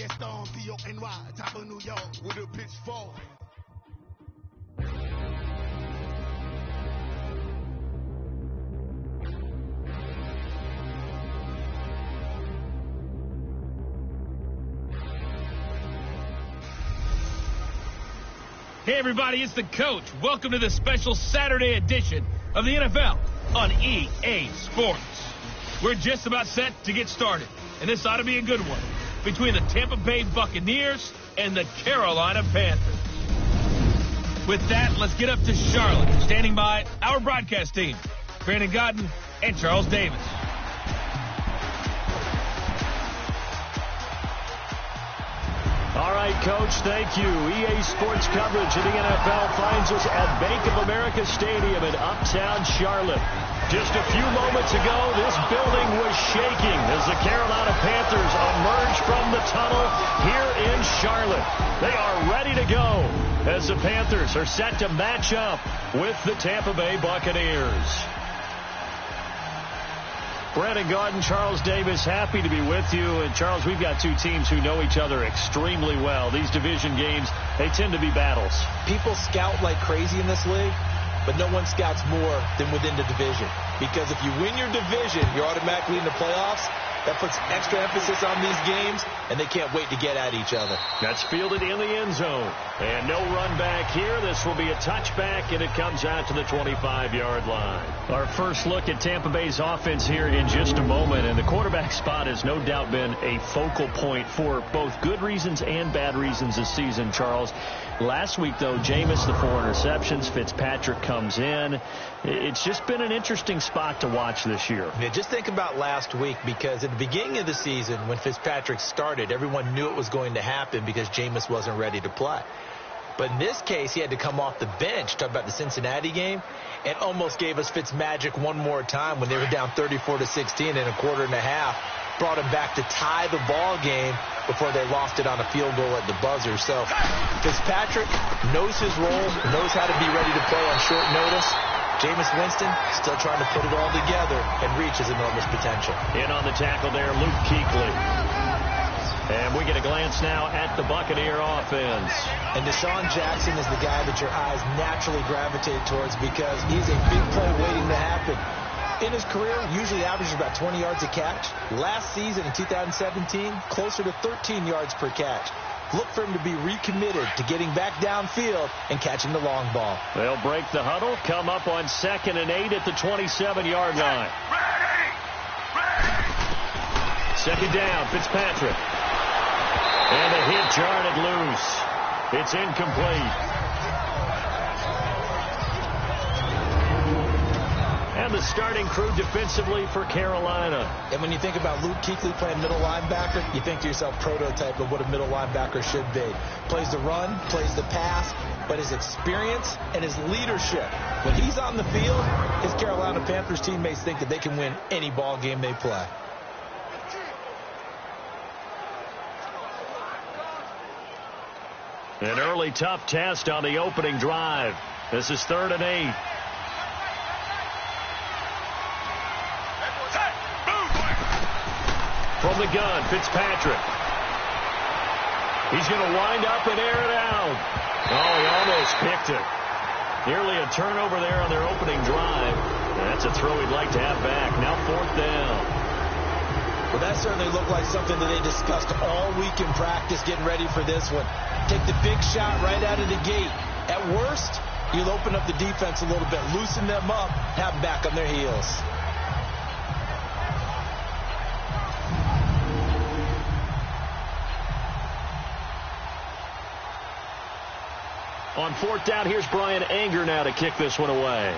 Gaston, P-O-N-Y, top of New York, with a pitchfork. Hey everybody, it's the coach. Welcome to the special Saturday edition of the NFL on EA Sports. We're just about set to get started, and this ought to be a good one, between the Tampa Bay Buccaneers and the Carolina Panthers. With that, let's get up to Charlotte, standing by our broadcast team, Brandon Godden and Charles Davis. All right, Coach, thank you. EA Sports coverage of the NFL finds us at Bank of America Stadium in uptown Charlotte. Just a few moments ago, this building was shaking as the Carolina Panthers emerged from the tunnel here in Charlotte. They are ready to go as the Panthers are set to match up with the Tampa Bay Buccaneers. Brandon Gaudin, Charles Davis, happy to be with you. And, Charles, we've got two teams who know each other extremely well. These division games, they tend to be battles. People scout like crazy in this league, but no one scouts more than within the division. Because if you win your division, you're automatically in the playoffs. That puts extra emphasis on these games, and they can't wait to get at each other. That's fielded in the end zone. And no run back here. This will be a touchback, and it comes out to the 25-yard line. Our first look at Tampa Bay's offense here in just a moment. And the quarterback spot has no doubt been a focal point for both good reasons and bad reasons this season, Charles. Last week, though, Jameis, the 4 interceptions. Fitzpatrick comes in. It's just been an interesting spot to watch this year. Yeah, just think about last week, because at the beginning of the season, when Fitzpatrick started, everyone knew it was going to happen because Jameis wasn't ready to play. But in this case, he had to come off the bench, talk about the Cincinnati game, and almost gave us Fitzmagic one more time when they were down 34-16 in a quarter and a half. Brought him back to tie the ball game before they lost it on a field goal at the buzzer. So Fitzpatrick knows his role, knows how to be ready to play on short notice. Jameis Winston still trying to put it all together and reach his enormous potential. In on the tackle there, Luke Kuechly. And we get a glance now at the Buccaneer offense. And Deshaun Jackson is the guy that your eyes naturally gravitate towards because he's a big play waiting to happen. In his career, usually averages about 20 yards a catch. Last season in 2017, closer to 13 yards per catch. Look for him to be recommitted to getting back downfield and catching the long ball. They'll break the huddle, come up on 2nd and 8 at the 27-yard line. Second down, Fitzpatrick. And a hit jarred loose. It's incomplete. And the starting crew defensively for Carolina. And when you think about Luke Kuechly playing middle linebacker, you think to yourself, prototype of what a middle linebacker should be. Plays the run, plays the pass, but his experience and his leadership. When he's on the field, his Carolina Panthers teammates think that they can win any ball game they play. An early tough test on the opening drive. This is 3rd and 8. From the gun, Fitzpatrick. He's going to wind up and air it out. Oh, he almost picked it. Nearly a turnover there on their opening drive. That's a throw he'd like to have back. Now 4th down. Well, that certainly looked like something that they discussed all week in practice getting ready for this one. Take the big shot right out of the gate. At worst, you'll open up the defense a little bit, loosen them up, have them back on their heels. On 4th down, here's Brian Anger now to kick this one away.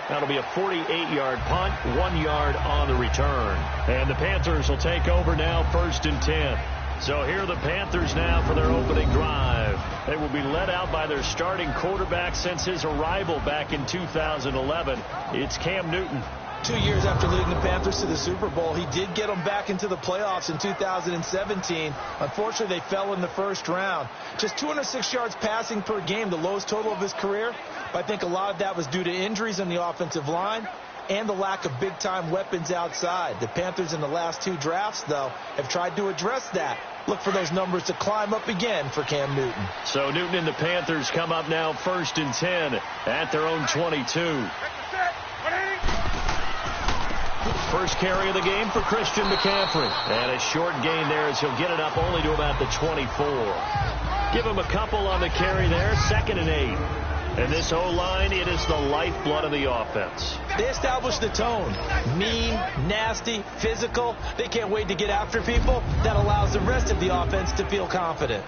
That'll be a 48-yard punt, 1 yard on the return. And the Panthers will take over now, 1st and 10. So here are the Panthers now for their opening drive. They will be led out by their starting quarterback since his arrival back in 2011. It's Cam Newton. 2 years after leading the Panthers to the Super Bowl, he did get them back into the playoffs in 2017. Unfortunately, they fell in the first round. Just 206 yards passing per game, the lowest total of his career. But I think a lot of that was due to injuries on the offensive line and the lack of big-time weapons outside. The Panthers in the last 2 drafts, though, have tried to address that. Look for those numbers to climb up again for Cam Newton. So Newton and the Panthers come up now 1st and 10 at their own 22. First carry of the game for Christian McCaffrey. And a short gain there as he'll get it up only to about the 24. Give him a couple on the carry there. 2nd and 8. And this O-line, it is the lifeblood of the offense. They established the tone. Mean, nasty, physical. They can't wait to get after people. That allows the rest of the offense to feel confident.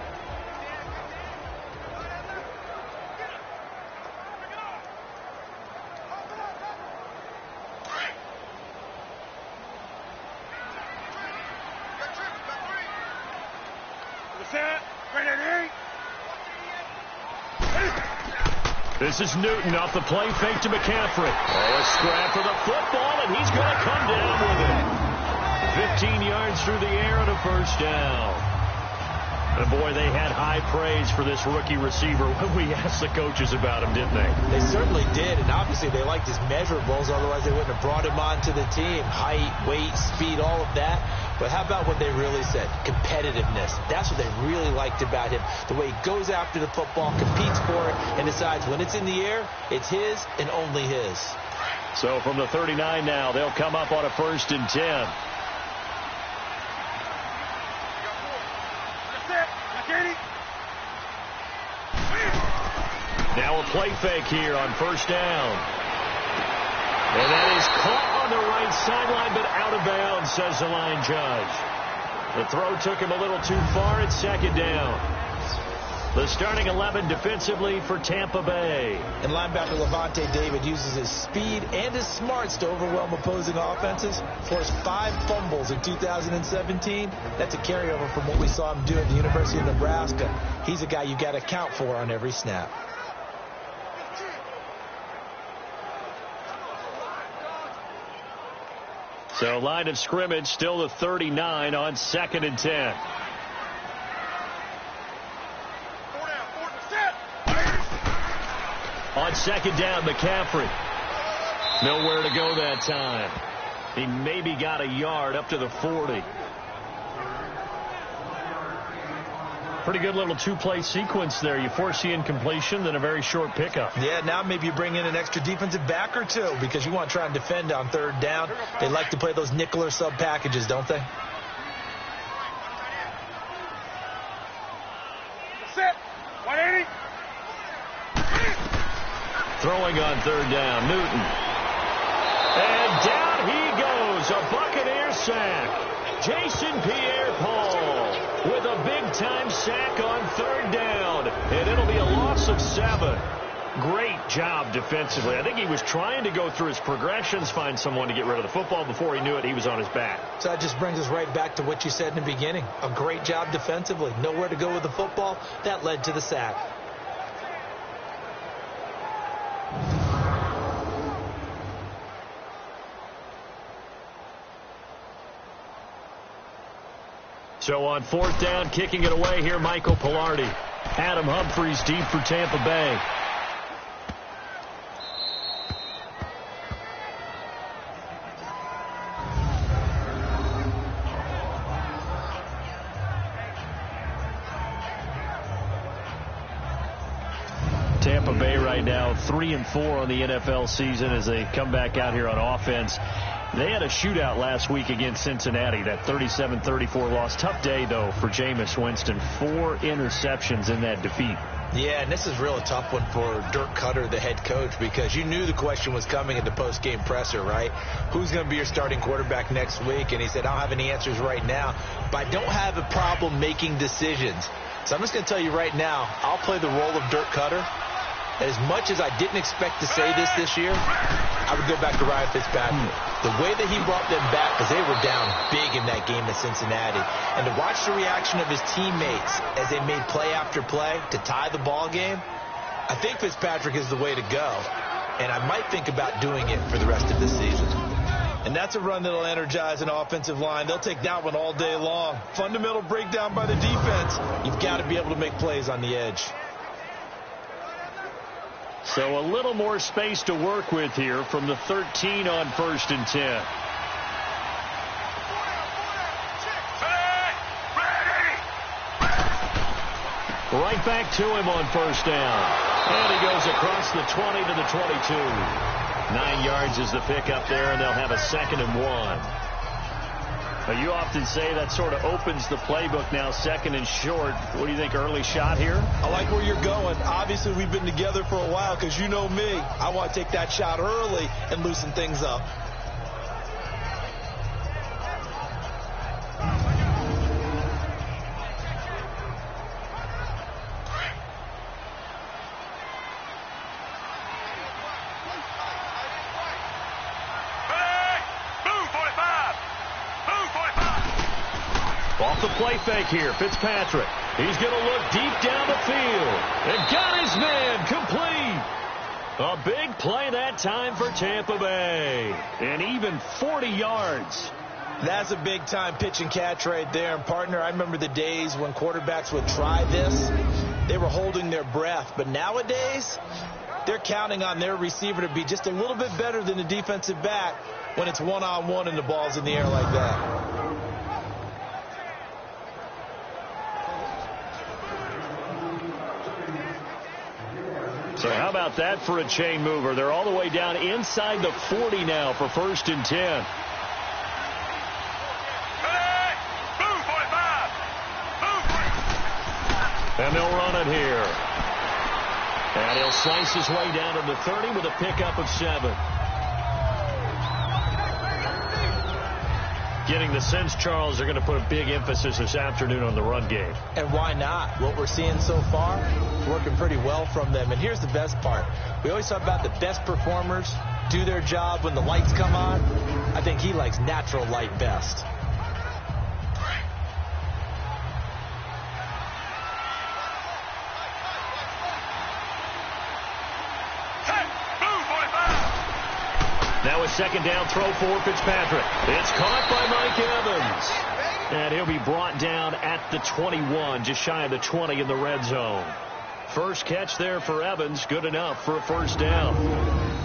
This is Newton off the play fake to McCaffrey. Oh, a scrap for the football, and he's going to come down with it. 15 yards through the air and a first down. And boy, they had high praise for this rookie receiver when we asked the coaches about him, didn't they? They certainly did, and obviously they liked his measurables, otherwise they wouldn't have brought him onto the team. Height, weight, speed, all of that. But how about what they really said? Competitiveness. That's what they really liked about him. The way he goes after the football, competes for it, and decides when it's in the air, it's his and only his. So from the 39 now, they'll come up on a 1st and 10. Now a play fake here on 1st down. And that is caught on the right sideline, but out of bounds, says the line judge. The throw took him a little too far at 2nd down. The starting 11 defensively for Tampa Bay. And linebacker Levante David uses his speed and his smarts to overwhelm opposing offenses. Forced 5 fumbles in 2017. That's a carryover from what we saw him do at the University of Nebraska. He's a guy you got to count for on every snap. So line of scrimmage still the 39 on 2nd and 10. On 2nd down, McCaffrey. Nowhere to go that time. He maybe got a yard up to the 40. Pretty good little 2-play sequence there. You force the incompletion, then a very short pickup. Yeah, now maybe you bring in an extra defensive back or two because you want to try and defend on 3rd down. They like to play those nickel or sub packages, don't they? Throwing on 3rd down, Newton. And down he goes, a Buccaneers sack. Jason Pierre-Paul with a big-time sack on 3rd down. And it'll be a loss of 7. Great job defensively. I think he was trying to go through his progressions, find someone to get rid of the football. Before he knew it, he was on his back. So that just brings us right back to what you said in the beginning. A great job defensively. Nowhere to go with the football. That led to the sack. So on 4th down, kicking it away here, Michael Pilardi. Adam Humphries deep for Tampa Bay. Tampa Bay right now 3-4 on the NFL season as they come back out here on offense. They had a shootout last week against Cincinnati, that 37-34 loss. Tough day, though, for Jameis Winston. 4 interceptions in that defeat. Yeah, and this is a really tough one for Dirk Cutter, the head coach, because you knew the question was coming in the post-game presser, right? Who's going to be your starting quarterback next week? And he said, I don't have any answers right now, but I don't have a problem making decisions. So I'm just going to tell you right now, I'll play the role of Dirk Cutter. As much as I didn't expect to say this year, I would go back to Ryan Fitzpatrick. The way that he brought them back, because they were down big in that game at Cincinnati, and to watch the reaction of his teammates as they made play after play to tie the ball game, I think Fitzpatrick is the way to go, and I might think about doing it for the rest of this season. And that's a run that'll energize an offensive line. They'll take that one all day long. Fundamental breakdown by the defense. You've got to be able to make plays on the edge. So a little more space to work with here from the 13 on 1st and 10. Right back to him on 1st down. And he goes across the 20 to the 22. 9 yards is the pickup there, and they'll have a 2nd and 1. Now, you often say that sort of opens the playbook now, 2nd and short. What do you think, early shot here? I like where you're going. Obviously, we've been together for a while because you know me. I want to take that shot early and loosen things up. Off the play fake here, Fitzpatrick. He's going to look deep down the field. And got his man complete. A big play that time for Tampa Bay. And even 40 yards. That's a big-time pitch and catch right there. And, partner, I remember the days when quarterbacks would try this. They were holding their breath. But nowadays, they're counting on their receiver to be just a little bit better than the defensive back when it's one-on-one and the ball's in the air like that. So how about that for a chain mover? They're all the way down inside the 40 now for 1st and 10. And they'll run it here. And he'll slice his way down to the 30 with a pickup of 7. Getting the sense, Charles, they're going to put a big emphasis this afternoon on the run game. And why not? What we're seeing so far is working pretty well from them. And here's the best part. We always talk about the best performers do their job when the lights come on. I think he likes natural light best. Now a 2nd down throw for Fitzpatrick. It's caught by Mike Evans. And he'll be brought down at the 21, just shy of the 20 in the red zone. First catch there for Evans, good enough for a 1st down.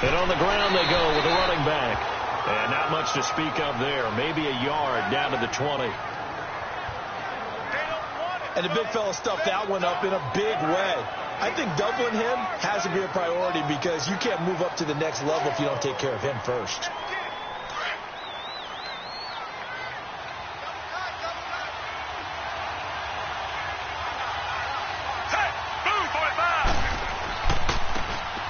And on the ground they go with a running back. And not much to speak of there. Maybe a yard down to the 20. And the big fella stuffed that one up in a big way. I think doubling him has to be a priority because you can't move up to the next level if you don't take care of him first.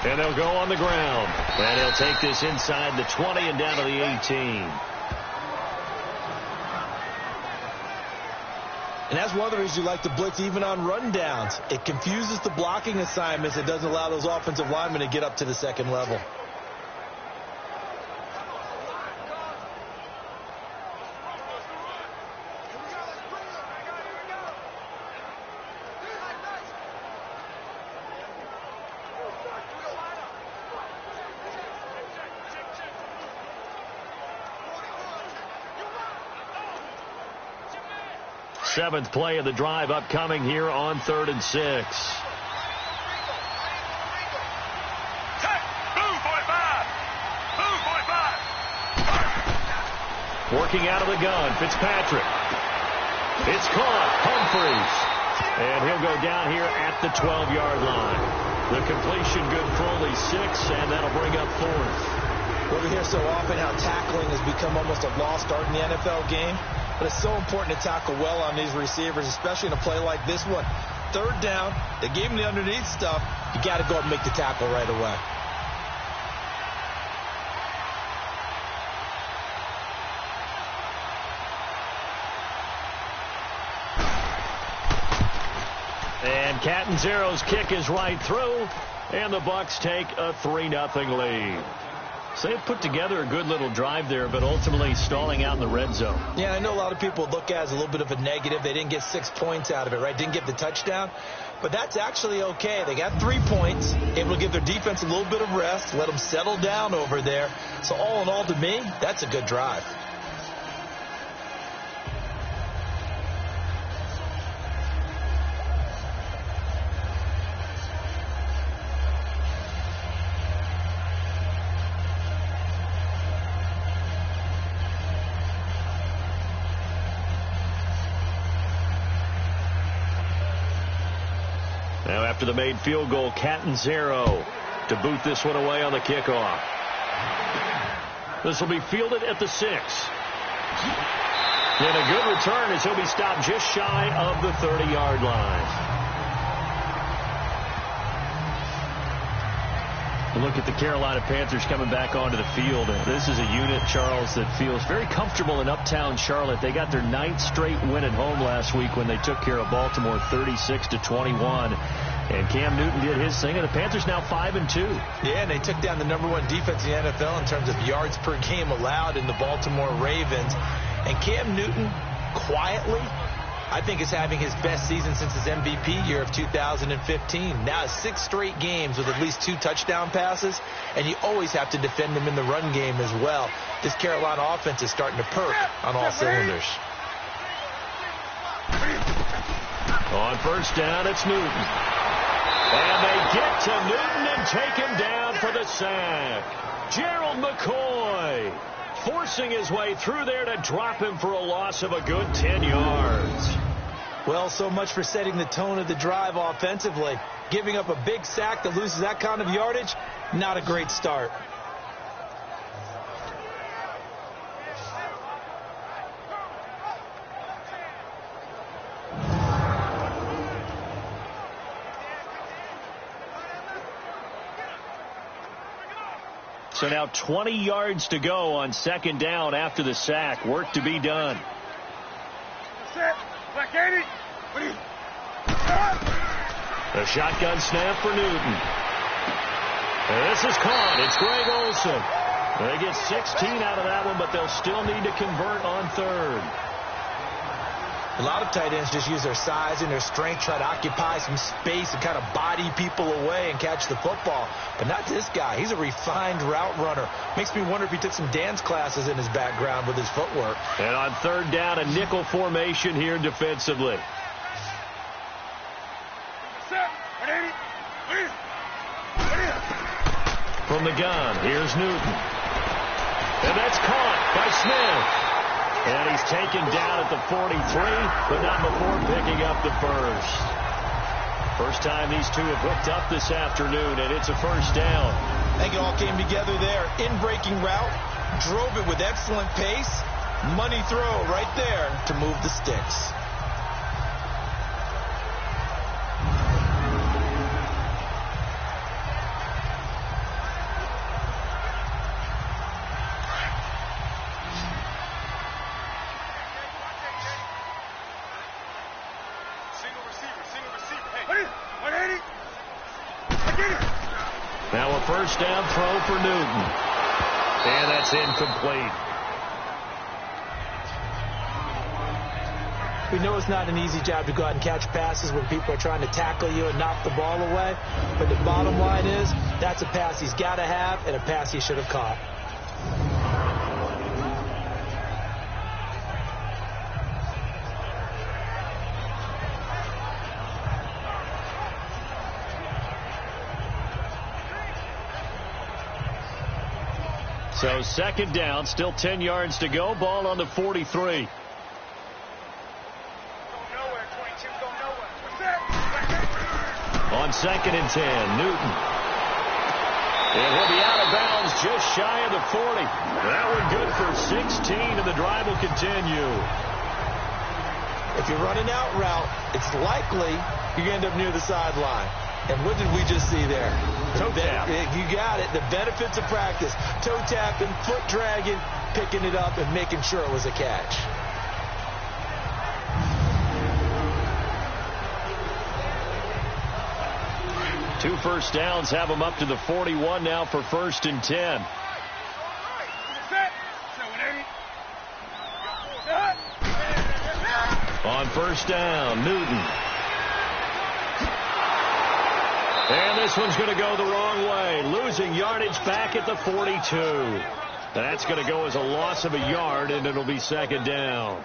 And they'll go on the ground. And he'll take this inside the 20 and down to the 18. And that's one of the reasons you like to blitz even on rundowns. It confuses the blocking assignments. It doesn't allow those offensive linemen to get up to the 2nd level. Seventh play of the drive upcoming here on 3rd and 6. Working out of the gun, Fitzpatrick. It's caught, Humphreys. And he'll go down here at the 12-yard line. The completion good for only 6, and that'll bring up 4th. Well, we hear so often how tackling has become almost a lost art in the NFL game. But it's so important to tackle well on these receivers, especially in a play like this one. 3rd down, they gave him the underneath stuff. You got to go and make the tackle right away. And Catanzaro's kick is right through, and the Bucs take a 3-0 lead. So they put together a good little drive there, but ultimately stalling out in the red zone. Yeah, I know a lot of people look at it as a little bit of a negative. They didn't get 6 points out of it, right? Didn't get the touchdown. But that's actually okay. They got 3 points, able to give their defense a little bit of rest, let them settle down over there. So all in all, to me, that's a good drive. Now after the made field goal, Catanzaro to boot this one away on the kickoff. This will be fielded at the 6. And a good return as he'll be stopped just shy of the 30-yard line. Look at the Carolina Panthers coming back onto the field. This is a unit, Charles, that feels very comfortable in uptown Charlotte. They got their 9th straight win at home last week when they took care of Baltimore 36-21. And Cam Newton did his thing, and the Panthers now 5-2. Yeah, and they took down the #1 defense in the NFL in terms of yards per game allowed in the Baltimore Ravens. And Cam Newton, quietly, I think is having his best season since his MVP year of 2015. Now 6 straight games with at least 2 touchdown passes, and you always have to defend him in the run game as well. This Carolina offense is starting to perk on all cylinders. On first down, it's Newton. And they get to Newton and take him down for the sack. Gerald McCoy forcing his way through there to drop him for a loss of a good 10 yards. Well, so much for setting the tone of the drive offensively. Giving up a big sack that loses that kind of yardage, not a great start. So now 20 yards to go on second down after the sack. Work to be done. The shotgun snap for Newton. And this is caught. It's Greg Olsen. They get 16 out of that one, but they'll still need to convert on third. A lot of tight ends just use their size and their strength, try to occupy some space and kind of body people away and catch the football. But not this guy. He's a refined route runner. Makes me wonder if he took some dance classes in his background with his footwork. And on third down, a nickel formation here defensively. From the gun, here's Newton. And that's caught by Smith. And he's taken down at the 43, but not before picking up the first. First time these two have hooked up this afternoon, and it's a first down. I think it all came together there. In-breaking route, drove it with excellent pace. Money throw right there to move the sticks. Now a first down throw for Newton. And that's incomplete. We know it's not an easy job to go out and catch passes when people are trying to tackle you and knock the ball away. But the bottom line is, that's a pass he's got to have and a pass he should have caught. So second down, still 10 yards to go. Ball on the 43. On second and 10, Newton. And he'll be out of bounds just shy of the 40. That one good for 16, and the drive will continue. If you're running out route, it's likely you're going to end up near the sideline. And what did we just see there? Toe tap. You got it. The benefits of practice. Toe tapping, foot dragging, picking it up, and making sure it was a catch. 2 first downs have them up to the 41 now for 1st and 10. On 1st down, Newton. And this one's going to go the wrong way. Losing yardage back at the 42. That's going to go as a loss of a yard, and it'll be 2nd down.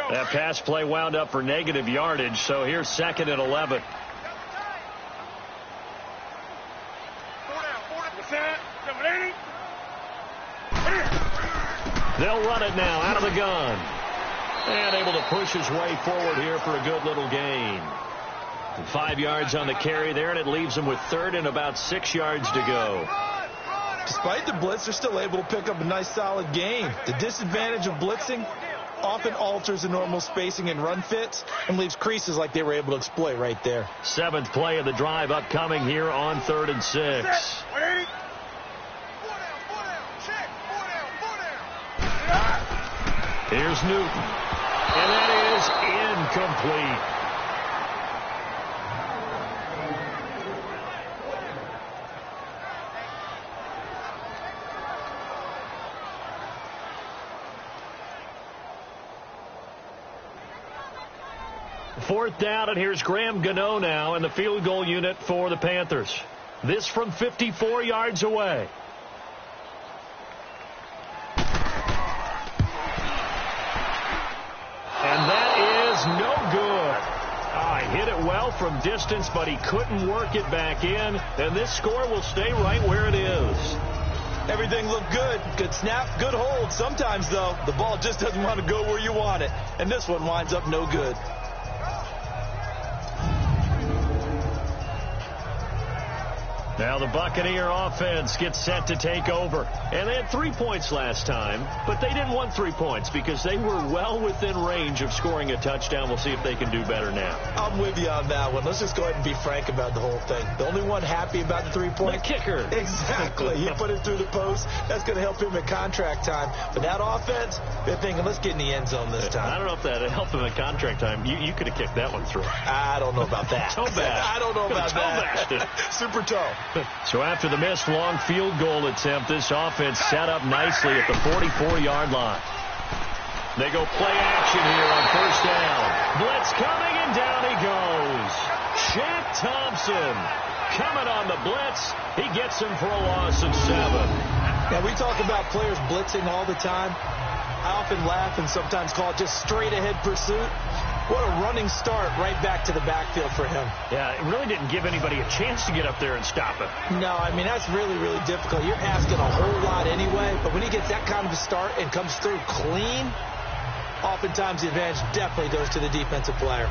That pass play wound up for negative yardage, so here's 2nd and 11. They'll run it now out of the gun. And able to push his way forward here for a good little gain. 5 yards on the carry there, and it leaves them with 3rd and about 6 yards to go. Despite the blitz, they're still able to pick up a nice solid gain. The disadvantage of blitzing often alters the normal spacing and run fits and leaves creases like they were able to exploit right there. 7th play of the drive upcoming here on 3rd and 6. Here's Newton. And that is incomplete. Fourth down, and here's Graham Gano now in the field goal unit for the Panthers. This from 54 yards away. And that is no good. He hit it well from distance, but he couldn't work it back in, and this score will stay right where it is. Everything looked good. Good snap, good hold. Sometimes, though, the ball just doesn't want to go where you want it, and this one winds up no good. Now the Buccaneer offense gets set to take over. And they had 3 points last time, but they didn't want 3 points because they were well within range of scoring a touchdown. We'll see if they can do better now. I'm with you on that one. Let's just go ahead and be frank about the whole thing. The only one happy about the 3 points. The kicker. Exactly. He put it through the post. That's going to help him at contract time. But that offense, they're thinking, let's get in the end zone this time. I don't know if that helped him at contract time. You could have kicked that one through. I don't know about that. Toe bash. I don't know about that. Super toe. So after the missed long field goal attempt, this offense set up nicely at the 44-yard line. They go play action here on 1st down. Blitz coming, and down he goes. Shaq Thompson coming on the blitz. He gets him for a loss of 7. Now, we talk about players blitzing all the time. I often laugh and sometimes call it just straight-ahead pursuit. What a running start right back to the backfield for him. Yeah, it really didn't give anybody a chance to get up there and stop it. No, I mean, that's really, really difficult. You're asking a whole lot anyway, but when he gets that kind of a start and comes through clean, oftentimes the advantage definitely goes to the defensive player.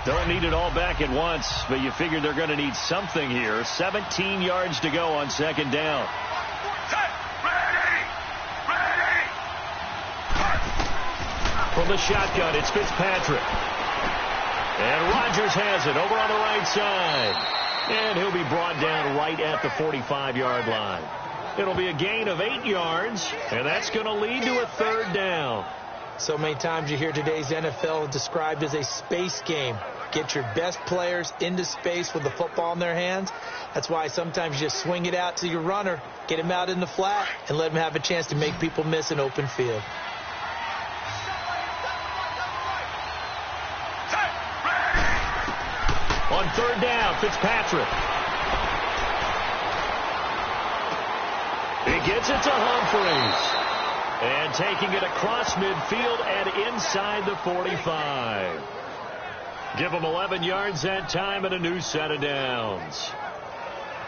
Don't need it all back at once, but you figure they're going to need something here. 17 yards to go on 2nd down. From the shotgun, it's Fitzpatrick. And Rodgers has it over on the right side. And he'll be brought down right at the 45-yard line. It'll be a gain of 8 yards, and that's going to lead to a 3rd down. So many times you hear today's NFL described as a space game. Get your best players into space with the football in their hands. That's why sometimes you just swing it out to your runner, get him out in the flat, and let him have a chance to make people miss an open field. On 3rd down, Fitzpatrick. He gets it to Humphreys. And taking it across midfield and inside the 45. Give them 11 yards that time and a new set of downs.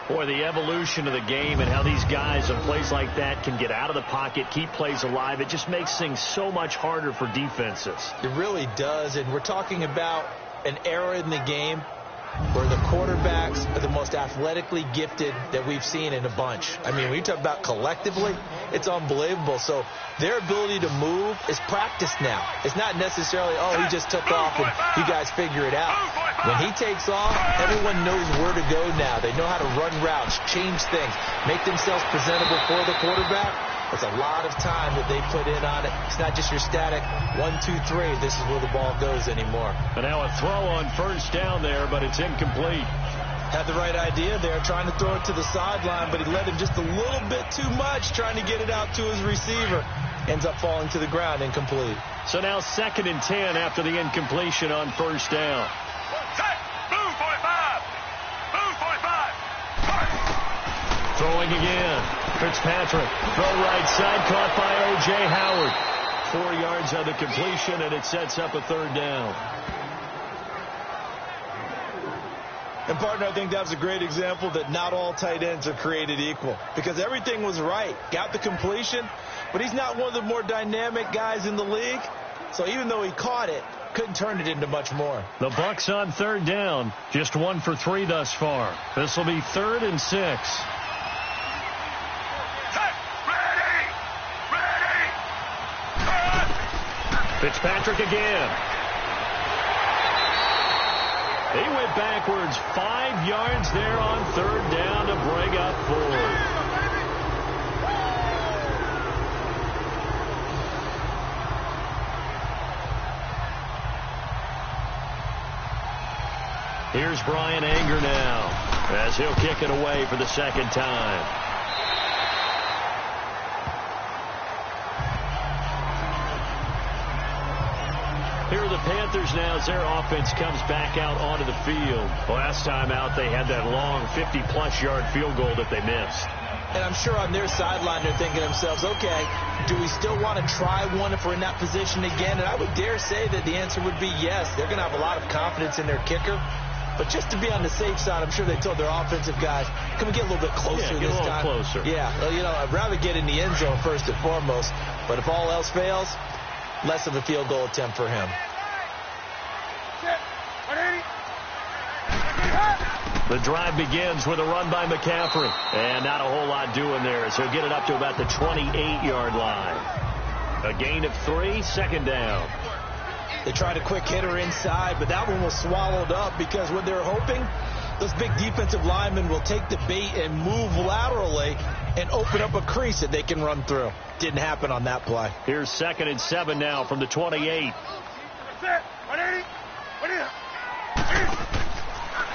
Boy, the evolution of the game and how these guys in plays like that can get out of the pocket, keep plays alive, it just makes things so much harder for defenses. It really does, and we're talking about an era in the game where the quarterbacks are the most most athletically gifted that we've seen in a bunch. I mean, when you talk about collectively, it's unbelievable. So their ability to move is practiced now. It's not necessarily, oh, he just took off and you guys figure it out. When he takes off, everyone knows where to go now. They know how to run routes, change things, make themselves presentable for the quarterback. It's a lot of time that they put in on it. It's not just your static 1, 2, 3. This is where the ball goes anymore. And now a throw on first down there, but it's incomplete. Had the right idea there, trying to throw it to the sideline, but he let him just a little bit too much, trying to get it out to his receiver. Ends up falling to the ground, incomplete. So now 2nd and 10 after the incompletion on first down. Throwing again. Fitzpatrick. Throw right side. Caught by O.J. Howard. 4 yards on the completion, and it sets up a 3rd down. And, partner, I think that was a great example that not all tight ends are created equal. Because everything was right. Got the completion, but he's not one of the more dynamic guys in the league. So even though he caught it, couldn't turn it into much more. The Bucs on 3rd down. Just 1 for 3 thus far. This will be 3rd and 6. Fitzpatrick again. He went backwards 5 yards there on 3rd down to bring up 4. Here's Brian Anger now as he'll kick it away for the 2nd time. Here are the Panthers now as their offense comes back out onto the field. Last time out, they had that long 50-plus yard field goal that they missed. And I'm sure on their sideline they're thinking to themselves, okay, do we still want to try one if we're in that position again? And I would dare say that the answer would be yes. They're going to have a lot of confidence in their kicker. But just to be on the safe side, I'm sure they told their offensive guys, can we get a little bit closer this time? Closer. Yeah, well, you know, I'd rather get in the end zone first and foremost. But if all else fails, less of a field goal attempt for him. The drive begins with a run by McCaffrey. And not a whole lot doing there, so he'll get it up to about the 28-yard line. A gain of 3, 2nd down. They tried a quick hitter inside, but that one was swallowed up because what they're hoping, those big defensive linemen will take the bait and move laterally and open up a crease that they can run through. Didn't happen on that play. Here's 2nd and 7 now from the 28.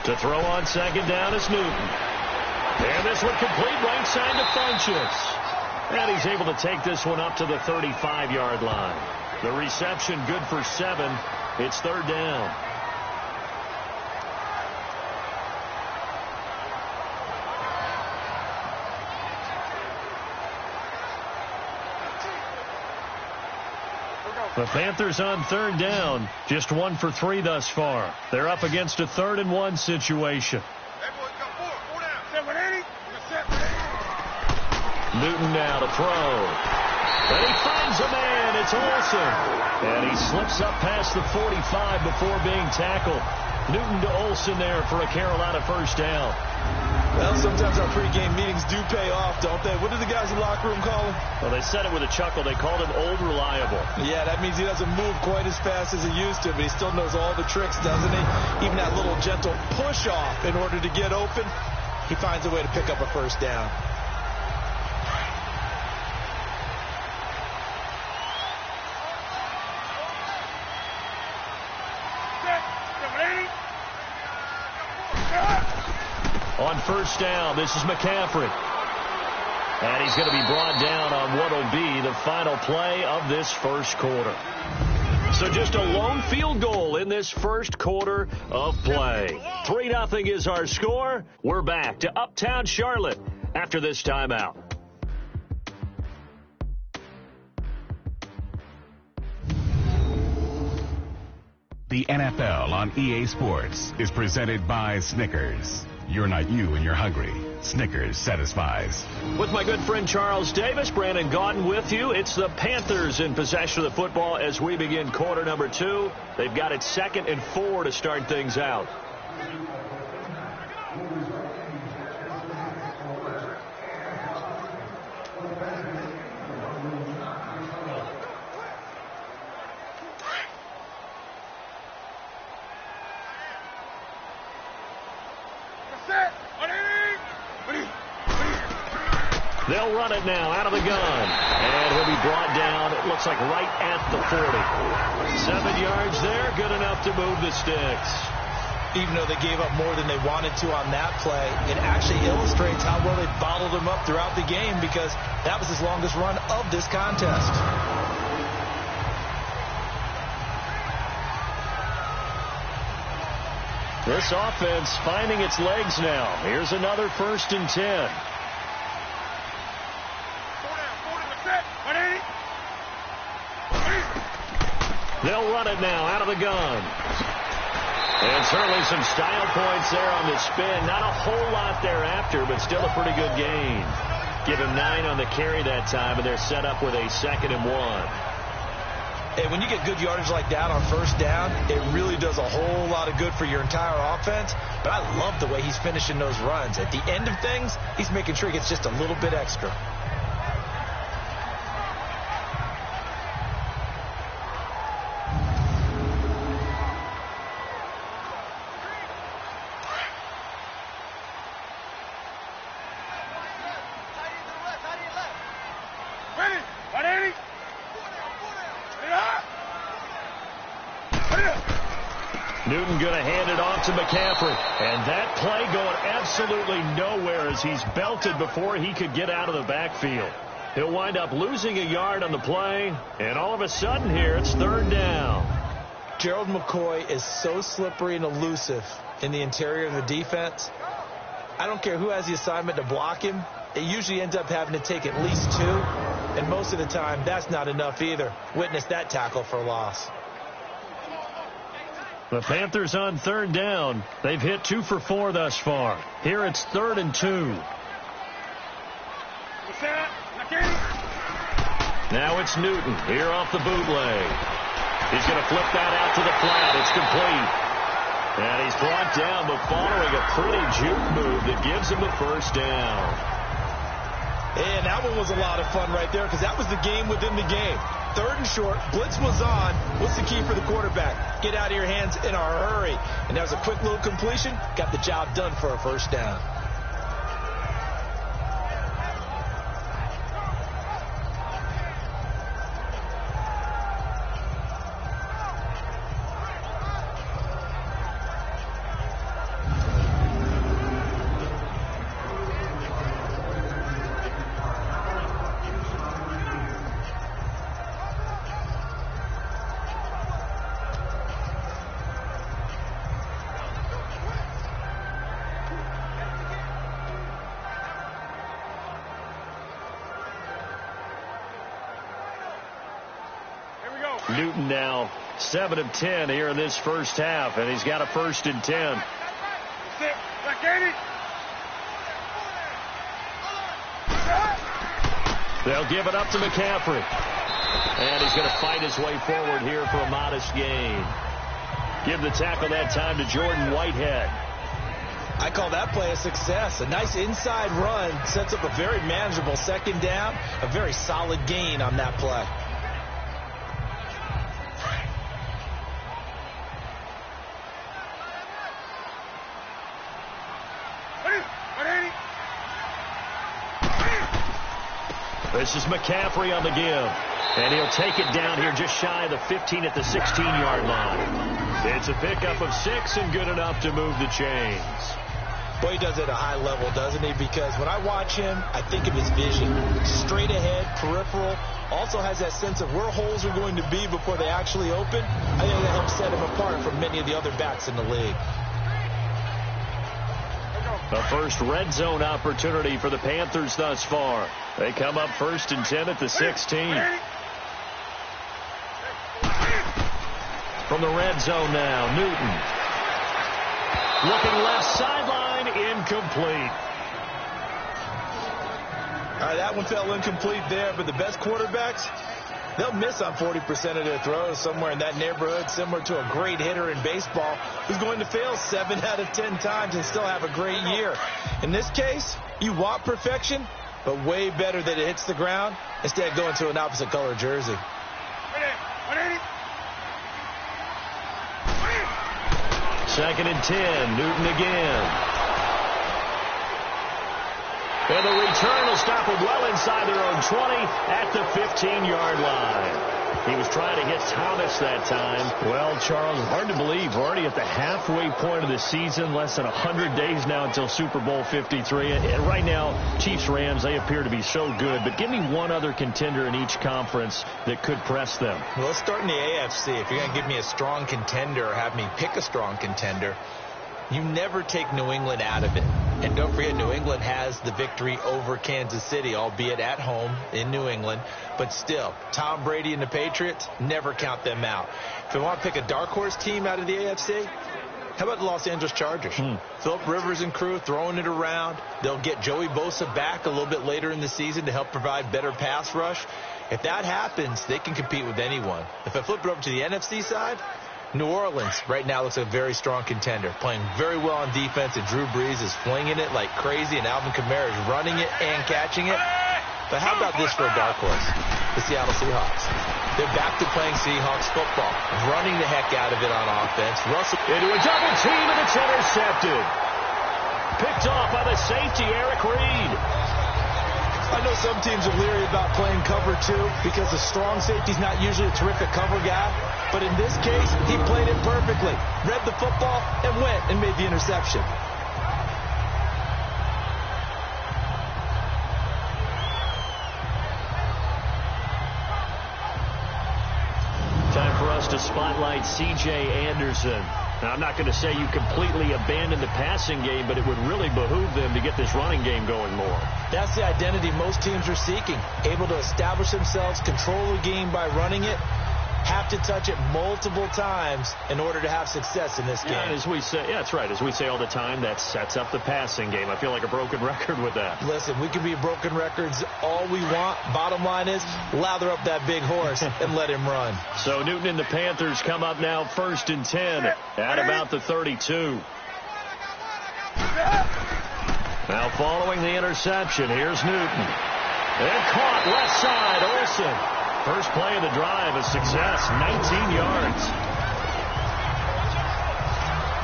To throw on 2nd down is Newton. And this one complete right side to Funchess. And he's able to take this one up to the 35-yard line. The reception good for 7. It's 3rd down. The Panthers on 3rd down. Just 1 for 3 thus far. They're up against a 3rd and 1 situation. Newton now to throw. And he finds a man. It's Olsen. And he slips up past the 45 before being tackled. Newton to Olsen there for a Carolina first down. Well, sometimes our pregame meetings do pay off, don't they? What do the guys in the locker room call him? Well, they said it with a chuckle. They called him Old Reliable. Yeah, that means he doesn't move quite as fast as he used to, but he still knows all the tricks, doesn't he? Even that little gentle push-off in order to get open, he finds a way to pick up a first down. On first down, this is McCaffrey. And he's going to be brought down on what will be the final play of this first quarter. So just a lone field goal in this first quarter of play. 3-0 is our score. We're back to Uptown Charlotte after this timeout. The NFL on EA Sports is presented by Snickers. You're not you when you're hungry. Snickers satisfies. With my good friend Charles Davis, Brandon Gaudin with you. It's the Panthers in possession of the football as we begin quarter number 2. They've got it 2nd and 4 to start things out. They'll run it now out of the gun. And he'll be brought down, it looks like right at the 40. 7 yards there, good enough to move the sticks. Even though they gave up more than they wanted to on that play, it actually illustrates how well they bottled him up throughout the game, because that was his longest run of this contest. This offense finding its legs now. Here's another 1st and 10. They'll run it now out of the gun. And certainly some style points there on the spin. Not a whole lot thereafter, but still a pretty good gain. Give him 9 on the carry that time, and they're set up with a 2nd and 1. And when you get good yardage like that on 1st down, it really does a whole lot of good for your entire offense. But I love the way he's finishing those runs. At the end of things, he's making sure he gets just a little bit extra. Newton going to hand it off to McCaffrey. And that play going absolutely nowhere as he's belted before he could get out of the backfield. He'll wind up losing a yard on the play. And all of a sudden here, it's 3rd down. Gerald McCoy is so slippery and elusive in the interior of the defense. I don't care who has the assignment to block him. It usually ends up having to take at least 2. And most of the time, that's not enough either. Witness that tackle for loss. The Panthers on 3rd down. They've hit 2 for 4 thus far. Here it's 3rd and 2. Now it's Newton here off the bootleg. He's going to flip that out to the flat. It's complete. And he's brought down, but following a pretty juke move that gives him the 1st down. And that one was a lot of fun right there, because that was the game within the game. 3rd and short, blitz was on. What's the key for the quarterback? Get out of your hands in a hurry. And that was a quick little completion. Got the job done for a 1st down. Newton now 7 of 10 here in this 1st half, and he's got a 1st and 10. They'll give it up to McCaffrey. And he's going to fight his way forward here for a modest gain. Give the tackle that time to Jordan Whitehead. I call that play a success. A nice inside run sets up a very manageable 2nd down. A very solid gain on that play. This is McCaffrey on the give. And he'll take it down here just shy of the 15 at the 16-yard line. It's a pickup of 6 and good enough to move the chains. Boy, he does it at a high level, doesn't he? Because when I watch him, I think of his vision. Straight ahead, peripheral. Also has that sense of where holes are going to be before they actually open. I think that helps set him apart from many of the other backs in the league. The first red zone opportunity for the Panthers thus far. They come up 1st and 10 at the 16. From the red zone now, Newton. Looking left sideline, incomplete. All right, that one fell incomplete there, but the best quarterbacks, they'll miss on 40% of their throws, somewhere in that neighborhood, similar to a great hitter in baseball who's going to fail 7 out of 10 times and still have a great year. In this case, you want perfection, but way better that it hits the ground instead of going to an opposite color jersey. Second and 10, Newton again. And the return will stop them well inside their own 20 at the 15-yard line. He was trying to hit Thomas that time. Well, Charles, hard to believe. We're already at the halfway point of the season, less than 100 days now until Super Bowl 53. And right now, Chiefs-Rams, they appear to be so good. But give me one other contender in each conference that could press them. Well, let's start in the AFC. If you're going to give me a strong contender or have me pick a strong contender, you never take New England out of it. And don't forget, New England has the victory over Kansas City, albeit at home in New England. But still, Tom Brady and the Patriots, never count them out. If you want to pick a dark horse team out of the AFC, how about the Los Angeles Chargers? Phillip Rivers and crew throwing it around. They'll get Joey Bosa back a little bit later in the season to help provide better pass rush. If that happens, they can compete with anyone. If I flip it over to the NFC side, New Orleans right now looks like a very strong contender, playing very well on defense, and Drew Brees is flinging it like crazy, and Alvin Kamara is running it and catching it. But how about this for a dark horse? The Seattle Seahawks. They're back to playing Seahawks football, running the heck out of it on offense. Russell into a double team, and it's intercepted. Picked off by the safety, Eric Reed. I know some teams are leery about playing cover 2 because the strong safety's not usually a terrific cover guy. But in this case, he played it perfectly. Read the football and went and made the interception. Time for us to spotlight C.J. Anderson. Now, I'm not going to say you completely abandon the passing game, but it would really behoove them to get this running game going more. That's the identity most teams are seeking. Able to establish themselves, control the game by running it, have to touch it multiple times in order to have success in this game. Yeah, as we say, yeah, that's right. As we say all the time, that sets up the passing game. I feel like a broken record with that. Listen, we can be broken records all we want. Bottom line is, lather up that big horse and let him run. So Newton and the Panthers come up now 1st and 10 at about the 32. Now following the interception, here's Newton. And caught left side, Olsen. First play of the drive, a success, 19 yards.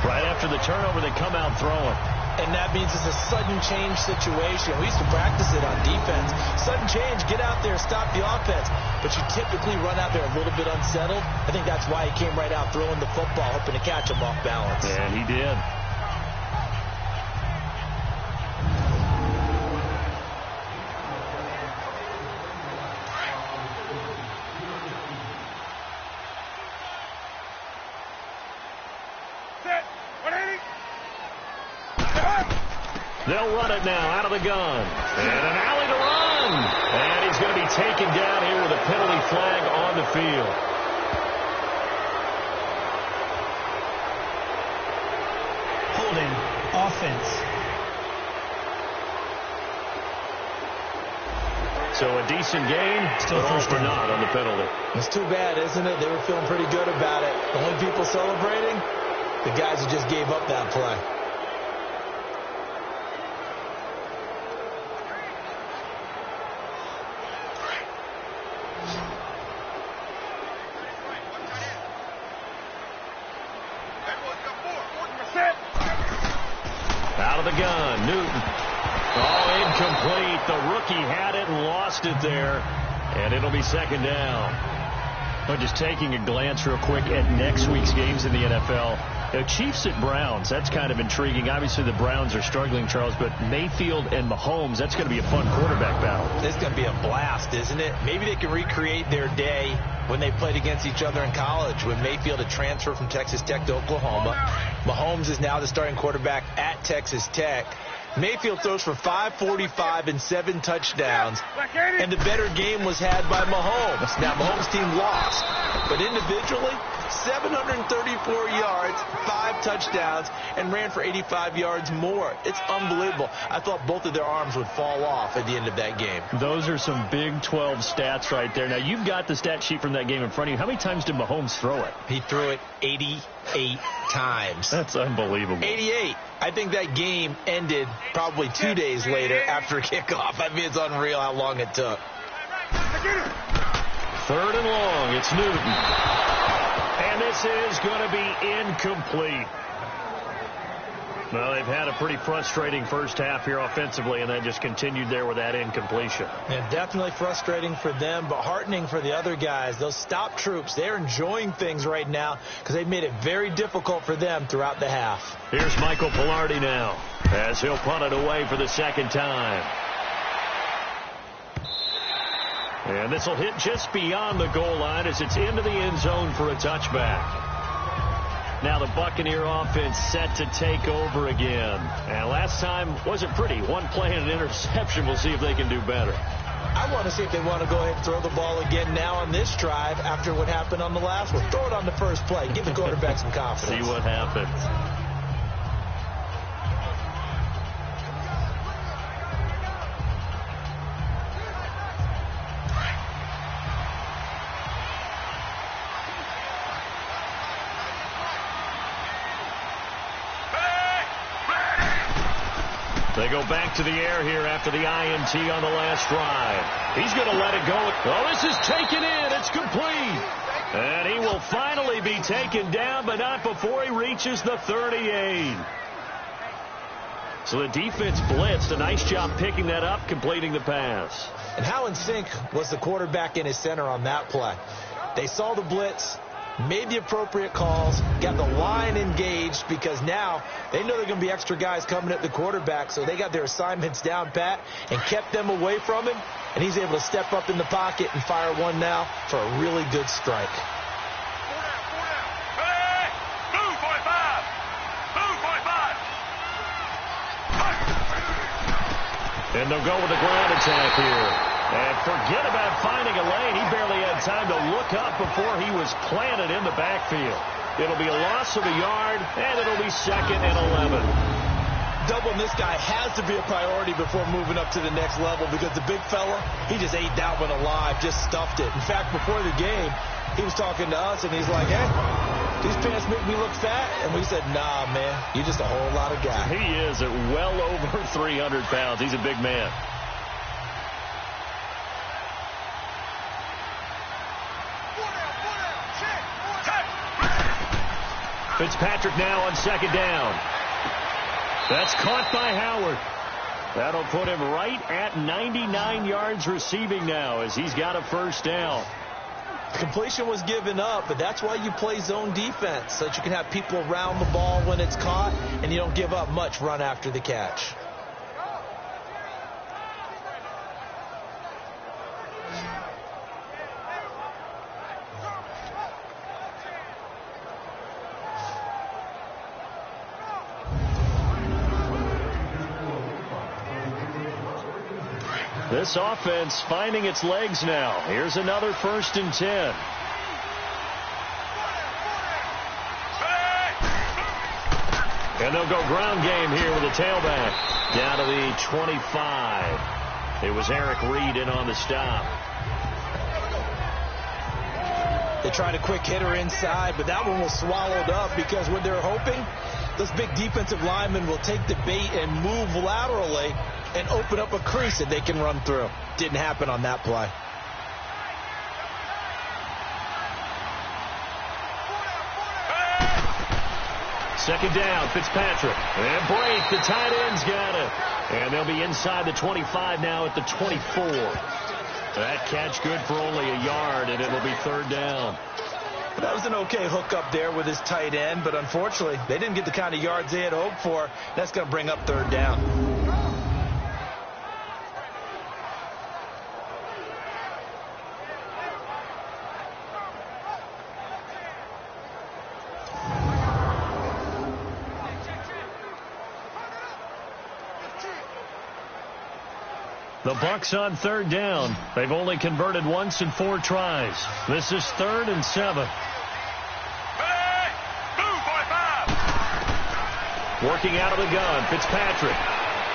Right after the turnover, they come out throwing. And that means it's a sudden change situation. We used to practice it on defense. Sudden change, get out there, stop the offense. But you typically run out there a little bit unsettled. I think that's why he came right out throwing the football, hoping to catch him off balance. And he did. They'll run it now out of the gun. And an alley to run. And he's going to be taken down here with a penalty flag on the field. Holding offense. So a decent gain, Still but all first for down. naught on the penalty. It's too bad, isn't it? They were feeling pretty good about it. The only people celebrating, the guys who just gave up that play. Out of the gun, Newton. Oh, incomplete. The rookie had it and lost it there. And it'll be 2nd down. But just taking a glance real quick at next week's games in the NFL. The Chiefs at Browns, that's kind of intriguing. Obviously, the Browns are struggling, Charles, but Mayfield and Mahomes, that's going to be a fun quarterback battle. It's going to be a blast, isn't it? Maybe they can recreate their day when they played against each other in college, when Mayfield had transferred from Texas Tech to Oklahoma. Mahomes is now the starting quarterback at Texas Tech. Mayfield throws for 545 and 7 touchdowns, and the better game was had by Mahomes. Now, Mahomes' team lost, but individually, 734 yards, 5 touchdowns, and ran for 85 yards more. It's unbelievable. I thought both of their arms would fall off at the end of that game. Those are some Big 12 stats right there. Now, you've got the stat sheet from that game in front of you. How many times did Mahomes throw it? He threw it 88 times. That's unbelievable. 88. I think that game ended probably 2 days later after kickoff. I mean, it's unreal how long it took. 3rd and long. It's Newton. And this is going to be incomplete. Well, they've had a pretty frustrating first half here offensively, and then just continued there with that incompletion. Yeah, definitely frustrating for them, but heartening for the other guys. Those stop troops, they're enjoying things right now because they've made it very difficult for them throughout the half. Here's Michael Pilardi now as he'll punt it away for the second time. And this will hit just beyond the goal line as it's into the end zone for a touchback. Now the Buccaneer offense set to take over again. And last time wasn't pretty. One play and an interception. We'll see if they can do better. I want to see if they want to go ahead and throw the ball again now on this drive after what happened on the last one. Throw it on the first play. Give the quarterback some confidence. See what happens. They go back to the air here after the INT on the last drive. He's going to let it go. Oh, this is taken in. It's complete. And he will finally be taken down, but not before he reaches the 38. So the defense blitzed. A nice job picking that up, completing the pass. And how in sync was the quarterback and his center on that play? They saw the blitz, made the appropriate calls, got the line engaged because now they know there are going to be extra guys coming at the quarterback, so they got their assignments down pat and kept them away from him, and he's able to step up in the pocket and fire one now for a really good strike. And they'll go with the ground attack here. And forget about finding a lane. He barely had time to look up before he was planted in the backfield. It'll be a loss of a yard, and it'll be 2nd and 11. Doubling this guy has to be a priority before moving up to the next level because the big fella, he just ate that one alive, just stuffed it. In fact, before the game, he was talking to us, and he's like, hey, these pants make me look fat. And we said, nah, man, you're just a whole lot of guy. He is at well over 300 pounds. He's a big man. Fitzpatrick now on 2nd down. That's caught by Howard. That'll put him right at 99 yards receiving now as he's got a first down. Completion was given up, but that's why you play zone defense, so that you can have people around the ball when it's caught, and you don't give up much run after the catch. This offense finding its legs now. Here's another 1st and 10. And they'll go ground game here with a tailback. Down to the 25. It was Eric Reed in on the stop. They tried a quick hitter inside, but that one was swallowed up because what they're hoping, those big defensive linemen will take the bait and move laterally and open up a crease that they can run through. Didn't happen on that play. Second down, Fitzpatrick. And break, the tight end's got it. And they'll be inside the 25 now at the 24. That catch good for only a yard, and it'll be 3rd down. That was an okay hook up there with his tight end, but unfortunately, they didn't get the kind of yards they had hoped for. That's going to bring up 3rd down. The Bucs on 3rd down. They've only converted once in 4 tries. This is 3rd and 7. Working out of the gun, Fitzpatrick.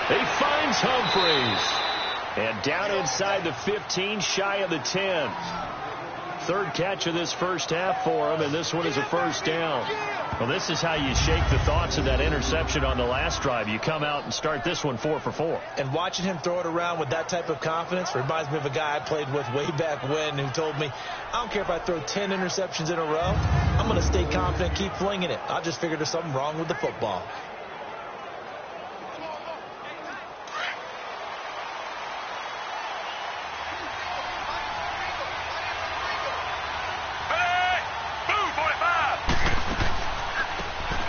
He finds Humphreys. And down inside the 15, shy of the 10. 3rd catch of this first half for him, and this one is a 1st down. Well, this is how you shake the thoughts of that interception on the last drive. You come out and start this one 4 for 4. And watching him throw it around with that type of confidence reminds me of a guy I played with way back when who told me, I don't care if I throw 10 interceptions in a row. I'm going to stay confident, keep flinging it. I just figured there's something wrong with the football.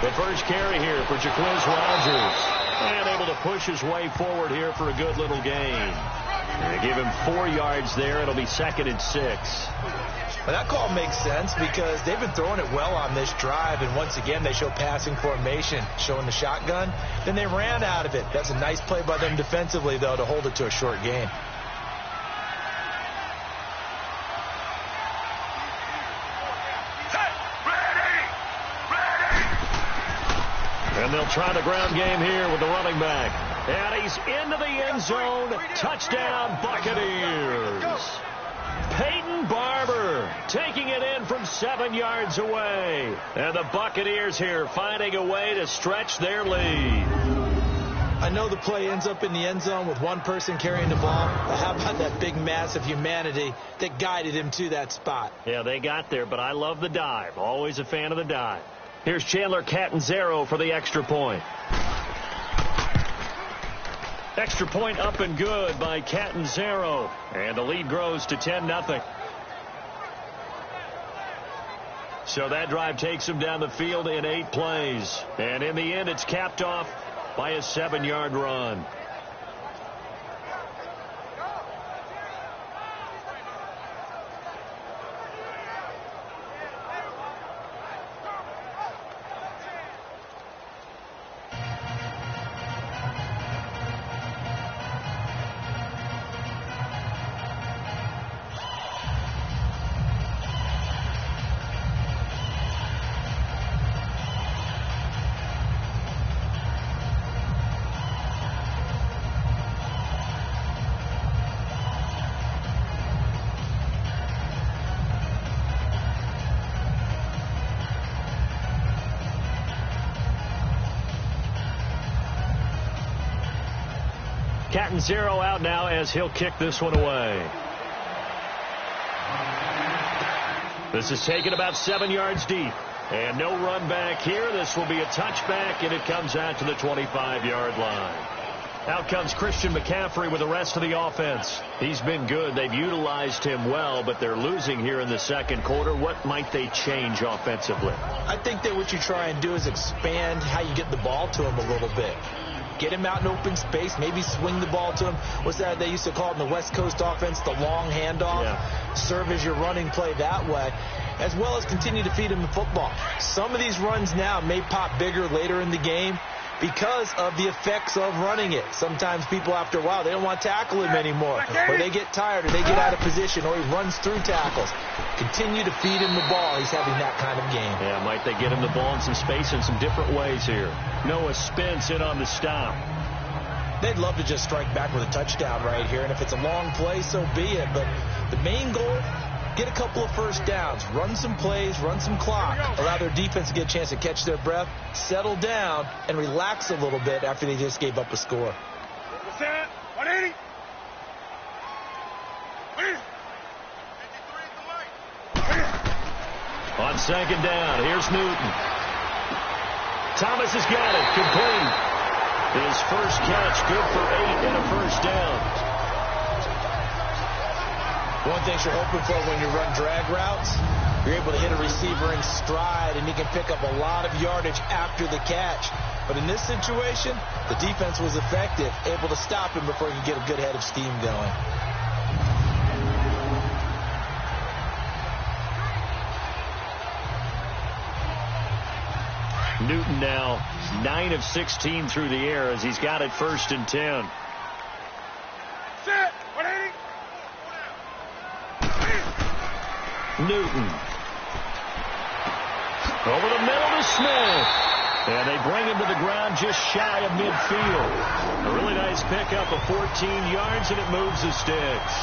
The first carry here for Jaquiz Rogers. And able to push his way forward here for a good little gain. They give him 4 yards there. It'll be 2nd and 6. Well, that call makes sense because they've been throwing it well on this drive, and once again they show passing formation, showing the shotgun. Then they ran out of it. That's a nice play by them defensively, though, to hold it to a short gain. And they'll try the ground game here with the running back. And he's into the end zone. Touchdown, Buccaneers. Peyton Barber taking it in from 7 yards away. And the Buccaneers here finding a way to stretch their lead. I know the play ends up in the end zone with one person carrying the ball. But how about that big mass of humanity that guided him to that spot? Yeah, they got there, but I love the dive. Always a fan of the dive. Here's Chandler Catanzaro for the extra point. Extra point up and good by Catanzaro. And the lead grows to 10-0. So that drive takes him down the field in 8 plays. And in the end, it's capped off by a 7-yard run. Catanzaro out now as he'll kick this one away. This is taken about 7 yards deep. And no run back here. This will be a touchback, and it comes out to the 25-yard line. Out comes Christian McCaffrey with the rest of the offense. He's been good. They've utilized him well, but they're losing here in the second quarter. What might they change offensively? I think that what you try and do is expand how you get the ball to him a little bit. Get him out in open space, maybe swing the ball to him. What's that they used to call it in the West Coast offense, the long handoff? Yeah. Serve as your running play that way, as well as continue to feed him the football. Some of these runs now may pop bigger later in the game because of the effects of running it. Sometimes people, after a while, they don't want to tackle him anymore, or they get tired, or they get out of position, or he runs through tackles. Continue to feed him the ball. He's having that kind of game. Yeah, might they get him the ball in some space in some different ways here. Noah Spence in on the stop. They'd love to just strike back with a touchdown right here, and if it's a long play, so be it. But the main goal, get a couple of first downs, run some plays, run some clock, allow their defense to get a chance to catch their breath, settle down, and relax a little bit after they just gave up a score. What's that? 180. On second down, here's Newton. Thomas has got it, complete. His first catch, good for 8 and a first down. One thing you're hoping for when you run drag routes, you're able to hit a receiver in stride, and he can pick up a lot of yardage after the catch. But in this situation, the defense was effective, able to stop him before he could get a good head of steam going. Newton now 9 of 16 through the air as he's got it 1st and 10. Set. 180. Newton. Over the middle to Smith. And they bring him to the ground just shy of midfield. A really nice pickup of 14 yards, and it moves the sticks.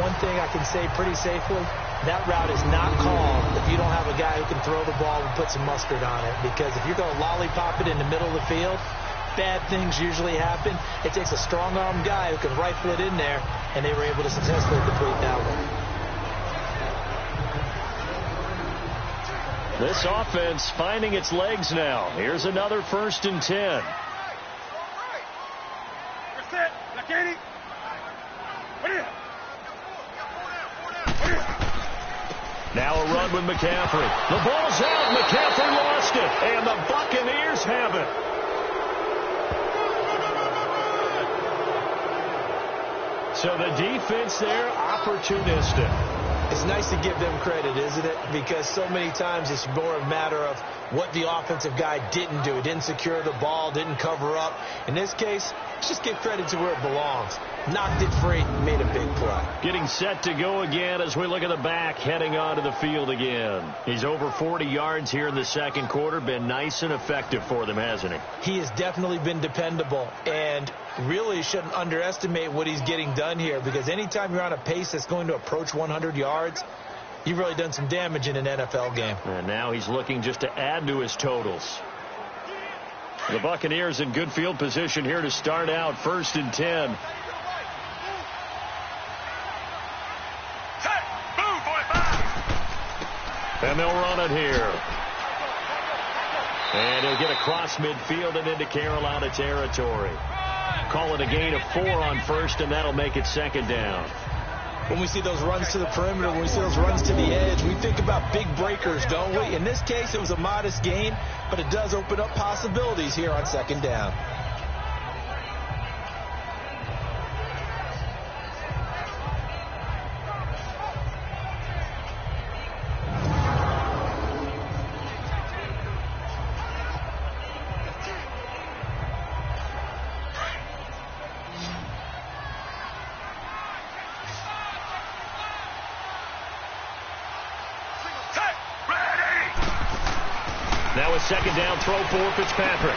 One thing I can say pretty safely, that route is not called if you don't have a guy who can throw the ball and put some mustard on it. Because if you're going to lollipop it in the middle of the field, bad things usually happen. It takes a strong-armed guy who can rifle it in there, and they were able to successfully complete that one. This offense finding its legs now. Here's another 1st and 10. Now a run with McCaffrey. The ball's out. McCaffrey lost it. And the Buccaneers have it. So the defense there, opportunistic. It's nice to give them credit, isn't it? Because so many times it's more a matter of what the offensive guy didn't do. He didn't secure the ball, didn't cover up. In this case, just give credit to where it belongs. Knocked it free, made a big play. Getting set to go again as we look at the back, heading onto the field again. He's over 40 yards here in the second quarter. Been nice and effective for them, hasn't he? He has definitely been dependable, and really shouldn't underestimate what he's getting done here, because anytime you're on a pace that's going to approach 100 yards, you've really done some damage in an NFL game. And now he's looking just to add to his totals. The Buccaneers in good field position here to start out. 1st and 10. And they'll run it here. And he'll get across midfield and into Carolina territory. Call it a gain of 4 on 1st, and that'll make it 2nd down. When we see those runs to the perimeter, when we see those runs to the edge, we think about big breakers, don't we? In this case, it was a modest gain, but it does open up possibilities here on 2nd down. Now a 2nd down throw for Fitzpatrick.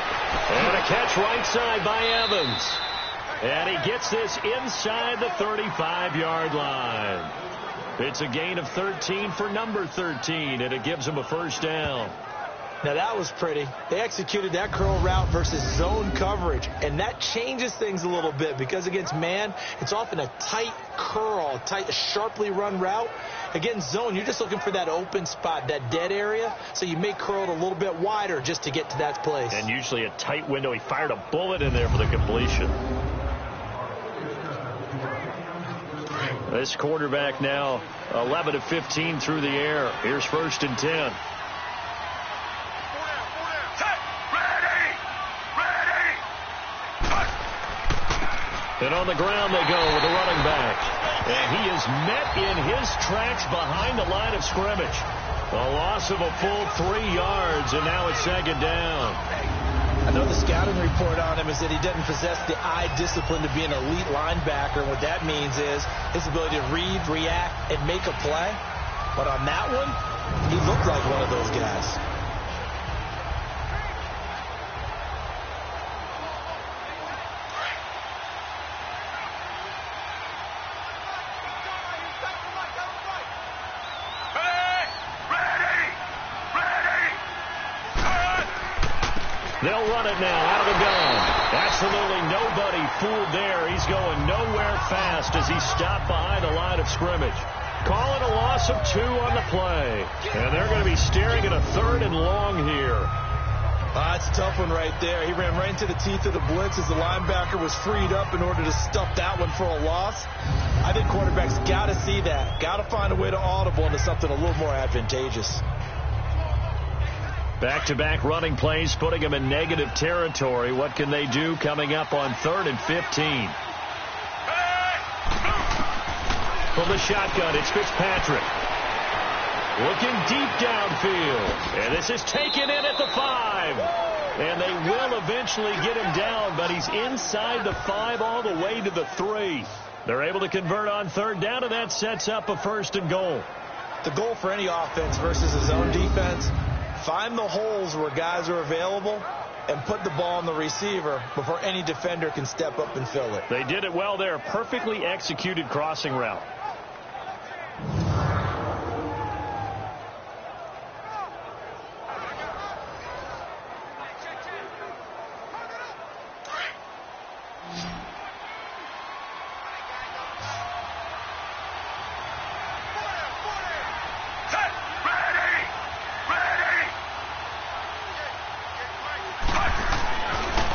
And a catch right side by Evans. And he gets this inside the 35-yard line. It's a gain of 13 for number 13, and it gives him a 1st down. Now that was pretty. They executed that curl route versus zone coverage, and that changes things a little bit, because against man, it's often a tight curl, tight, sharply run route. Against zone, you're just looking for that open spot, that dead area, so you may curl it a little bit wider just to get to that place. And usually a tight window. He fired a bullet in there for the completion. This quarterback now 11 of 15 through the air. Here's 1st and 10. And on the ground they go with a running back. And he is met in his tracks behind the line of scrimmage. A loss of a full 3 yards, and now it's 2nd down. I know the scouting report on him is that he doesn't possess the eye discipline to be an elite linebacker. What that means is his ability to read, react, and make a play. But on that one, he looked like one of those guys. They'll run it now out of the gun. Absolutely nobody fooled there. He's going nowhere fast as he stopped behind the line of scrimmage. Call it a loss of 2 on the play. And they're going to be staring at a 3rd and long here. That's a tough one right there. He ran right into the teeth of the blitz as the linebacker was freed up in order to stuff that one for a loss. I think quarterbacks got to see that. Got to find a way to audible into something a little more advantageous. Back-to-back running plays, putting them in negative territory. What can they do coming up on 3rd and 15? From the shotgun, it's Fitzpatrick. Looking deep downfield. And this is taken in at the 5. And they will eventually get him down, but he's inside the 5 all the way to the 3. They're able to convert on 3rd down, and that sets up a 1st and goal. The goal for any offense versus a zone defense, find the holes where guys are available and put the ball on the receiver before any defender can step up and fill it. They did it well there. Perfectly executed crossing route.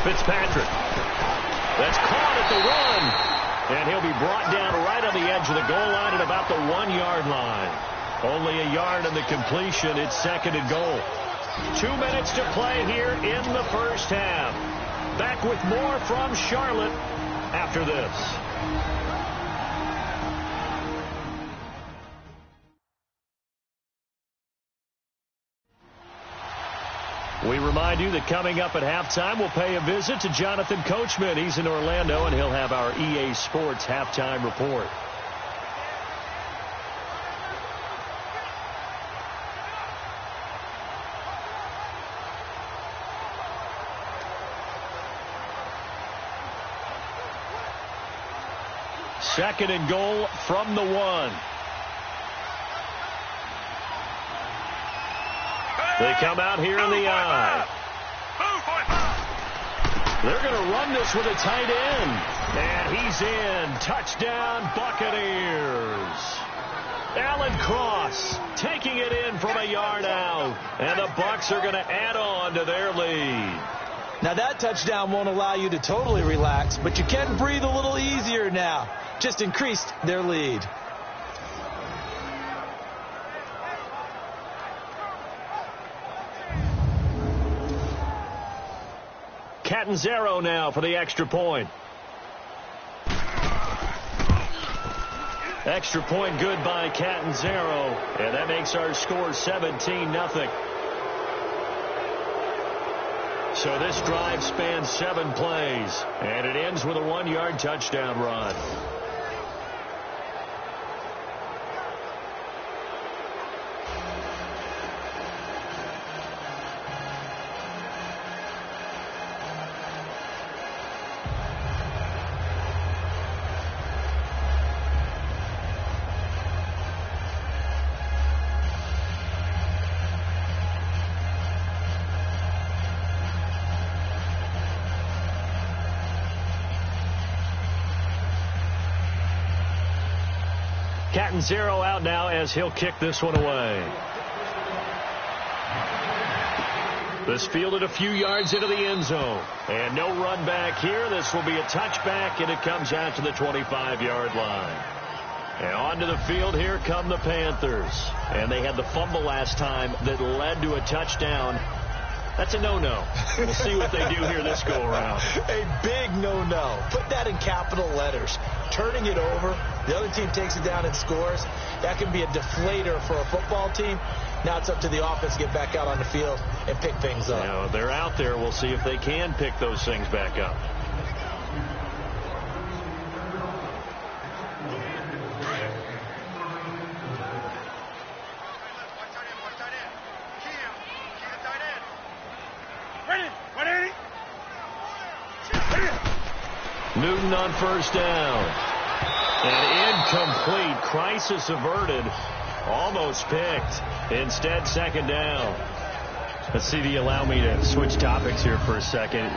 Fitzpatrick. That's caught at the run. And he'll be brought down right on the edge of the goal line at about the 1-yard line. Only a yard on the completion. It's 2nd and goal. 2 minutes to play here in the first half. Back with more from Charlotte after this. We remind you that coming up at halftime, we'll pay a visit to Jonathan Coachman. He's in Orlando, and he'll have our EA Sports halftime report. Second and goal from the 1. They come out here in the I. They're going to run this with a tight end. And he's in. Touchdown, Buccaneers. Alan Cross taking it in from a yard out. And the Bucs are going to add on to their lead. Now that touchdown won't allow you to totally relax, but you can breathe a little easier now. Just increased their lead. Catanzaro now for the extra point. Extra point good by Catanzaro. And that makes our score 17-0. So this drive spans 7 plays. And it ends with a 1-yard touchdown run. Catanzaro out now as he'll kick this one away. This fielded a few yards into the end zone. And no run back here. This will be a touchback, and it comes out to the 25-yard line. And onto the field here come the Panthers. And they had the fumble last time that led to a touchdown. That's a no-no. We'll see what they do here this go-around. A big no-no. Put that in capital letters. Turning it over, the other team takes it down and scores. That can be a deflator for a football team. Now it's up to the offense to get back out on the field and pick things up. You know, they're out there. We'll see if they can pick those things back up. Newton on first down. And incomplete. Crisis averted. Almost picked. Instead, second down. Let's see if you allow me to switch topics here for a second.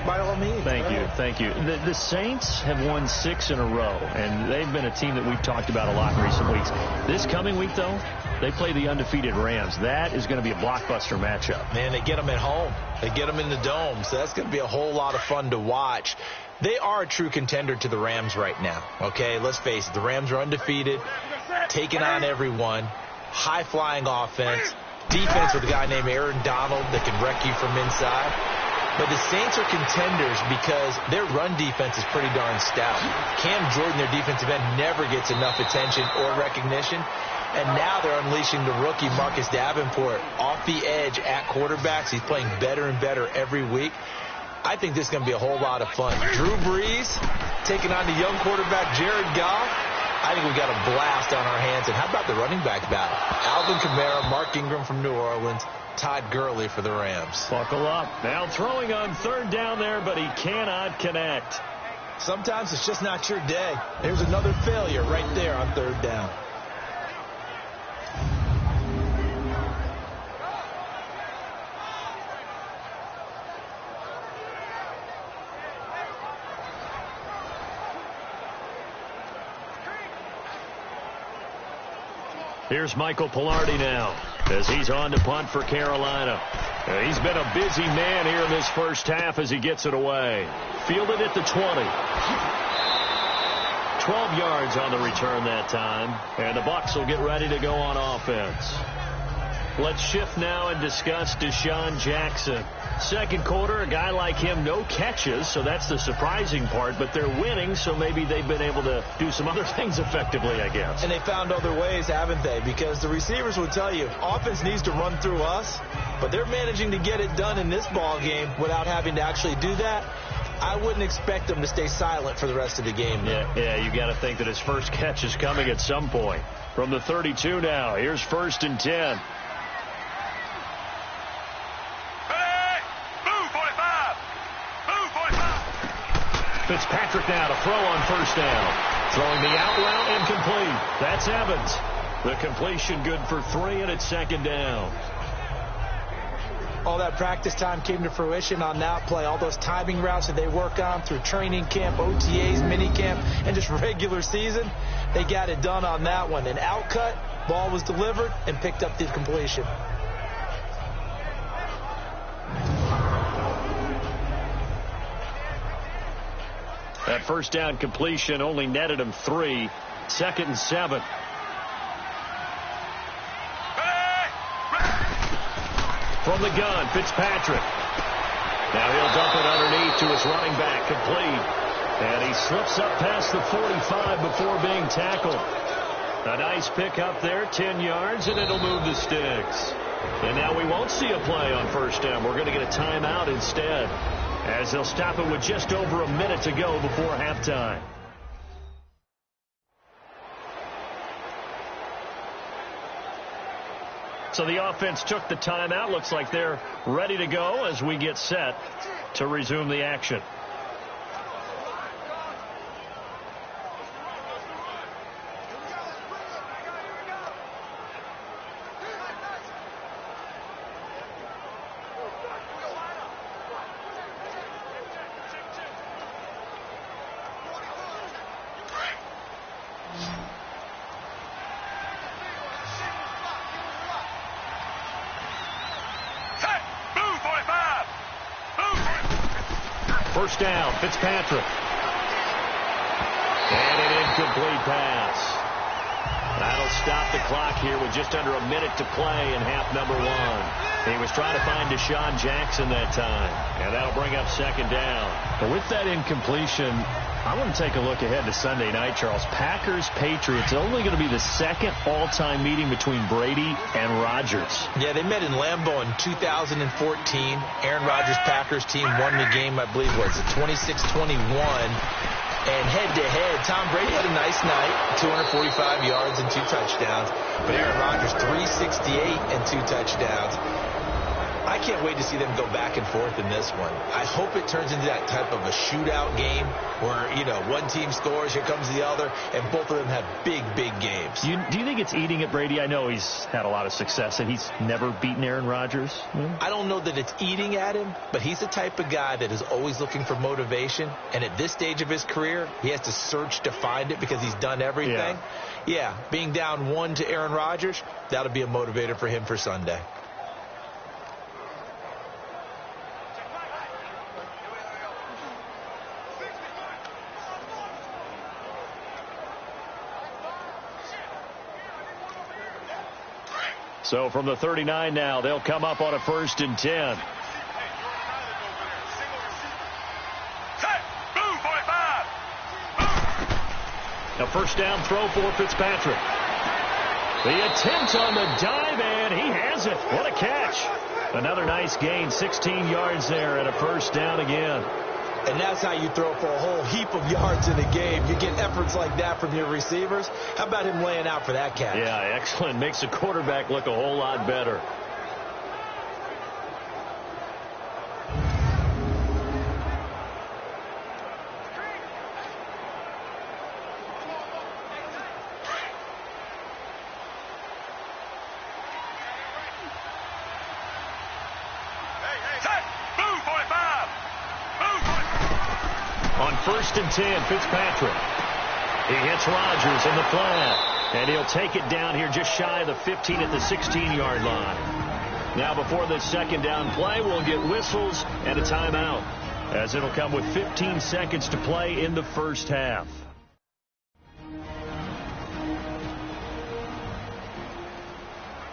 By all means. Thank you. The Saints have won 6 in a row, and they've been a team that we've talked about a lot in recent weeks. This coming week, though, they play the undefeated Rams. That is going to be a blockbuster matchup. Man, they get them at home. They get them in the dome, so that's going to be a whole lot of fun to watch. They are a true contender to the Rams right now, okay? Let's face it, the Rams are undefeated, taking on everyone, high-flying offense, defense with a guy named Aaron Donald that can wreck you from inside. But the Saints are contenders because their run defense is pretty darn stout. Cam Jordan, their defensive end, never gets enough attention or recognition. And now they're unleashing the rookie Marcus Davenport off the edge at quarterbacks. He's playing better and better every week. I think this is going to be a whole lot of fun. Drew Brees taking on the young quarterback Jared Goff. I think we've got a blast on our hands. And how about the running back battle? Alvin Kamara, Mark Ingram from New Orleans, Todd Gurley for the Rams. Buckle up. Now throwing on third down there, but he cannot connect. Sometimes it's just not your day. There's another failure right there on third down. Here's Michael Pilardi now as he's on to punt for Carolina. He's been a busy man here in this first half as he gets it away. Fielded at the 20. 12 yards on the return that time. And the Bucs will get ready to go on offense. Let's shift now and discuss Deshaun Jackson. Second quarter, a guy like him, no catches, so that's the surprising part. But they're winning, so maybe they've been able to do some other things effectively, I guess. And they found other ways, haven't they? Because the receivers will tell you, offense needs to run through us, but they're managing to get it done in this ball game without having to actually do that. I wouldn't expect them to stay silent for the rest of the game. Yeah, you got to think that his first catch is coming at some point. From the 32 now, here's 1st and 10. Fitzpatrick now to throw on first down. Throwing the out route incomplete. That's Evans. The completion good for 3, and it's 2nd down. All that practice time came to fruition on that play. All those timing routes that they work on through training camp, OTAs, minicamp, and just regular season, they got it done on that one. An out cut, ball was delivered, and picked up the completion. That first down completion only netted him 3. 2nd and 7. From the gun, Fitzpatrick. Now he'll dump it underneath to his running back, complete. And he slips up past the 45 before being tackled. A nice pick up there, 10 yards, and it'll move the sticks. And now we won't see a play on first down. We're going to get a timeout instead, as they'll stop it with just over a minute to go before halftime. So the offense took the timeout. Looks like they're ready to go as we get set to resume the action. First down, Fitzpatrick. And an incomplete pass. That'll stop the clock here with just under a minute to play in half number 1. He was trying to find Deshaun Jackson that time. And that'll bring up 2nd down. But with that incompletion, I want to take a look ahead to Sunday night, Charles. Packers-Patriots, only going to be the 2nd all-time meeting between Brady and Rodgers. Yeah, they met in Lambeau in 2014. Aaron Rodgers' Packers team won the game, I believe, was it 26-21. And head-to-head, Tom Brady had a nice night, 245 yards and 2 touchdowns. But Aaron Rodgers, 368 and 2 touchdowns. I can't wait to see them go back and forth in this one. I hope it turns into that type of a shootout game where, you know, one team scores, here comes the other, and both of them have big, big games. Do you think it's eating at Brady? I know he's had a lot of success, and he's never beaten Aaron Rodgers. I don't know that it's eating at him, but he's the type of guy that is always looking for motivation, and at this stage of his career, he has to search to find it because he's done everything. Yeah, being down 1 to Aaron Rodgers, that'll be a motivator for him for Sunday. So from the 39 now, they'll come up on a 1st and 10. A first down throw for Fitzpatrick. The attempt on the dive, and he has it. What a catch. Another nice gain, 16 yards there, and a first down again. And that's how you throw for a whole heap of yards in a game. You get efforts like that from your receivers. How about him laying out for that catch? Yeah, excellent. Makes the quarterback look a whole lot better. On 1st and 10, Fitzpatrick. He hits Rodgers in the flat, and he'll take it down here just shy of the 15 at the 16-yard line. Now before this 2nd down play, we'll get whistles and a timeout, as it'll come with 15 seconds to play in the first half.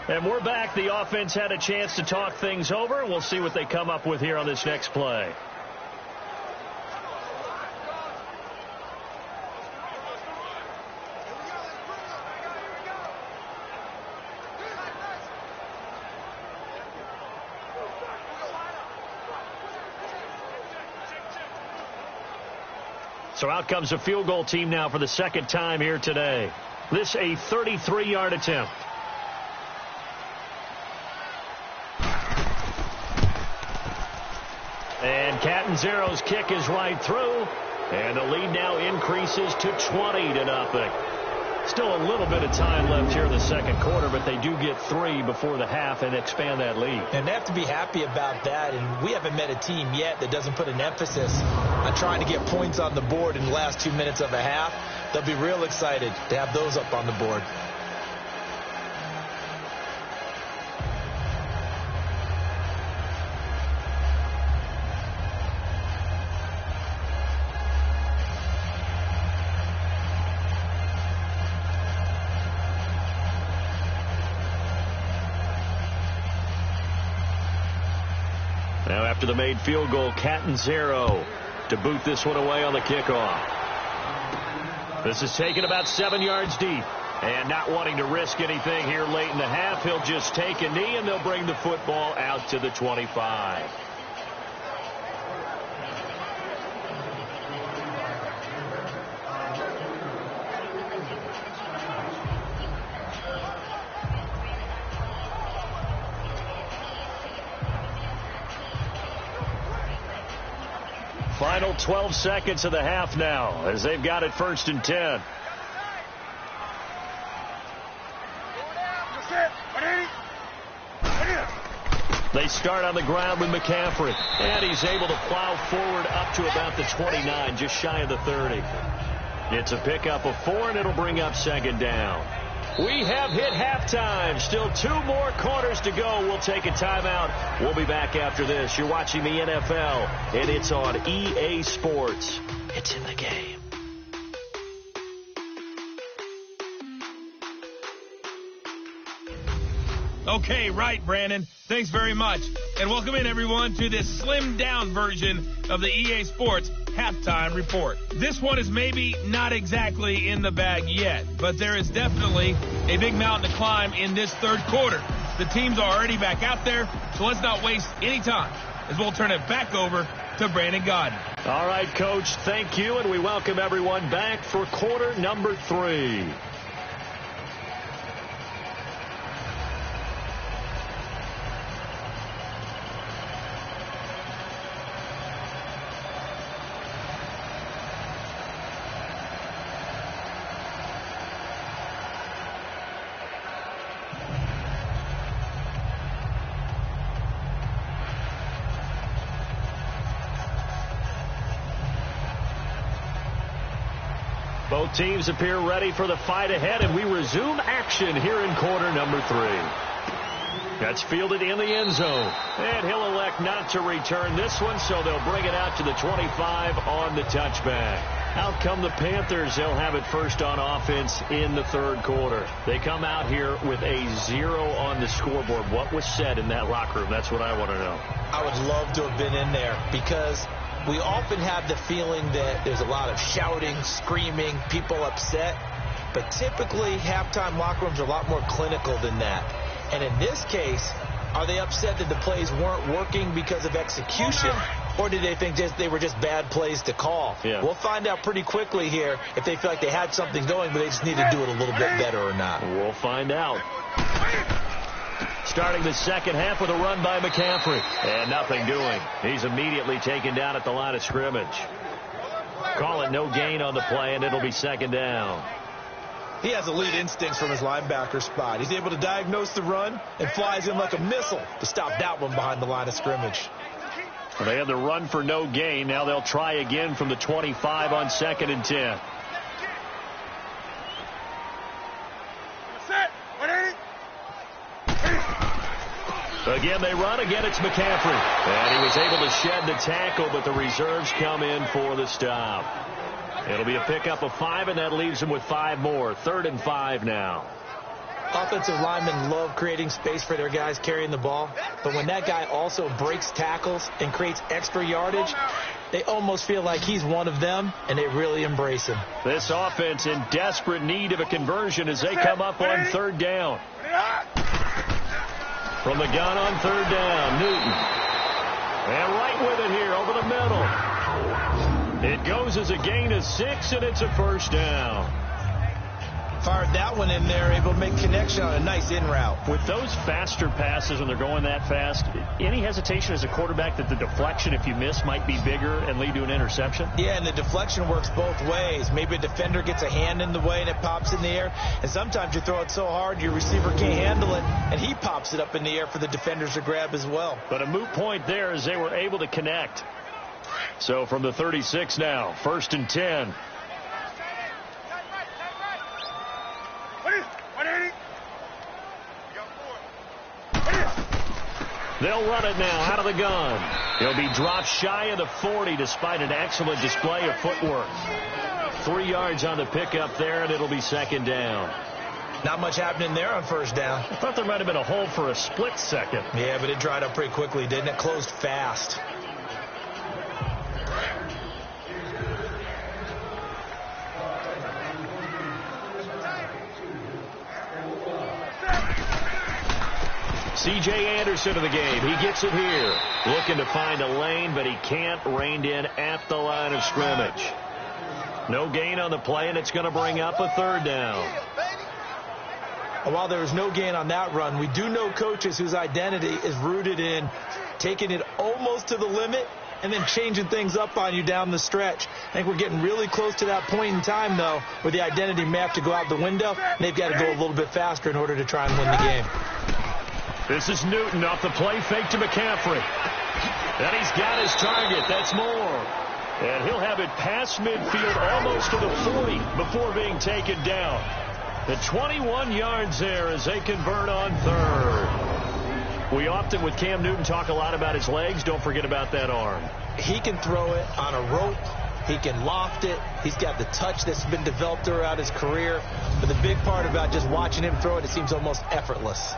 And we're back. The offense had a chance to talk things over. We'll see what they come up with here on this next play. So out comes a field goal team now for the second time here today. This a 33-yard attempt. And Catanzaro's kick is right through. And the lead now increases to 20-0. Still a little bit of time left here in the second quarter, but they do get 3 before the half and expand that lead. And they have to be happy about that. And we haven't met a team yet that doesn't put an emphasis on trying to get points on the board in the last 2 minutes of a half. They'll be real excited to have those up on the board. Now after the made field goal, Catanzaro to boot this one away on the kickoff. This is taken about 7 yards deep. And not wanting to risk anything here late in the half, he'll just take a knee and they'll bring the football out to the 25. Final 12 seconds of the half now as they've got it 1st and 10. They start on the ground with McCaffrey, and he's able to plow forward up to about the 29, just shy of the 30. It's a pickup of 4, and it'll bring up 2nd down. We have hit halftime. Still 2 more quarters to go. We'll take a timeout. We'll be back after this. You're watching the NFL, and it's on EA Sports. It's in the game. Okay, right, Brandon. Thanks very much. And welcome in, everyone, to this slimmed-down version of the EA Sports Halftime Report. This one is maybe not exactly in the bag yet, but there is definitely a big mountain to climb in this third quarter. The teams are already back out there, so let's not waste any time as we'll turn it back over to Brandon Godden. All right, Coach, thank you, and we welcome everyone back for quarter number 3. Both teams appear ready for the fight ahead, and we resume action here in quarter number 3. That's fielded in the end zone, and he'll elect not to return this one, so they'll bring it out to the 25 on the touchback. Out come the Panthers. They'll have it first on offense in the third quarter. They come out here with a 0 on the scoreboard. What was said in that locker room? That's what I want to know. I would love to have been in there because we often have the feeling that there's a lot of shouting, screaming, people upset. But typically, halftime locker rooms are a lot more clinical than that. And in this case, are they upset that the plays weren't working because of execution? Or did they think they were just bad plays to call? Yeah. We'll find out pretty quickly here if they feel like they had something going, but they just need to do it a little bit better or not. We'll find out. Starting the second half with a run by McCaffrey. And nothing doing. He's immediately taken down at the line of scrimmage. Call it no gain on the play, and it'll be 2nd down. He has elite instincts from his linebacker spot. He's able to diagnose the run and flies in like a missile to stop that one behind the line of scrimmage. Well, they had the run for no gain. Now they'll try again from the 25 on 2nd and 10. Again, they run. Again, it's McCaffrey. And he was able to shed the tackle, but the reserves come in for the stop. It'll be a pickup of 5, and that leaves him with 5 more. 3rd and 5 now. Offensive linemen love creating space for their guys carrying the ball, but when that guy also breaks tackles and creates extra yardage, they almost feel like he's one of them, and they really embrace him. This offense in desperate need of a conversion as they come up on third down. From the gun on third down, Newton. And right with it here over the middle. It goes as a gain of 6, and it's a first down. Fired that one in there, able to make connection on a nice in route. With those faster passes when they're going that fast, any hesitation as a quarterback that the deflection, if you miss, might be bigger and lead to an interception? Yeah, and the deflection works both ways. Maybe a defender gets a hand in the way and it pops in the air. And sometimes you throw it so hard your receiver can't handle it, and he pops it up in the air for the defenders to grab as well. But a moot point there as they were able to connect. So from the 36 now, 1st and 10. They'll run it now out of the gun. He'll be dropped shy of the 40 despite an excellent display of footwork. 3 yards on the pickup there, and it'll be 2nd down. Not much happening there on first down. I thought there might have been a hole for a split second. Yeah, but it dried up pretty quickly, didn't it? Closed fast. C.J. Anderson of the game. He gets it here. Looking to find a lane, but he can't. Reined in at the line of scrimmage. No gain on the play, and it's going to bring up a 3rd down. While there was no gain on that run, we do know coaches whose identity is rooted in taking it almost to the limit and then changing things up on you down the stretch. I think we're getting really close to that point in time, though, where the identity may have to go out the window, and they've got to go a little bit faster in order to try and win the game. This is Newton off the play fake to McCaffrey. And he's got his target. That's more. And he'll have it past midfield almost to the 40 before being taken down. The 21 yards there as they convert on 3rd. We often, with Cam Newton, talk a lot about his legs. Don't forget about that arm. He can throw it on a rope. He can loft it. He's got the touch that's been developed throughout his career. But the big part about just watching him throw it, it seems almost effortless.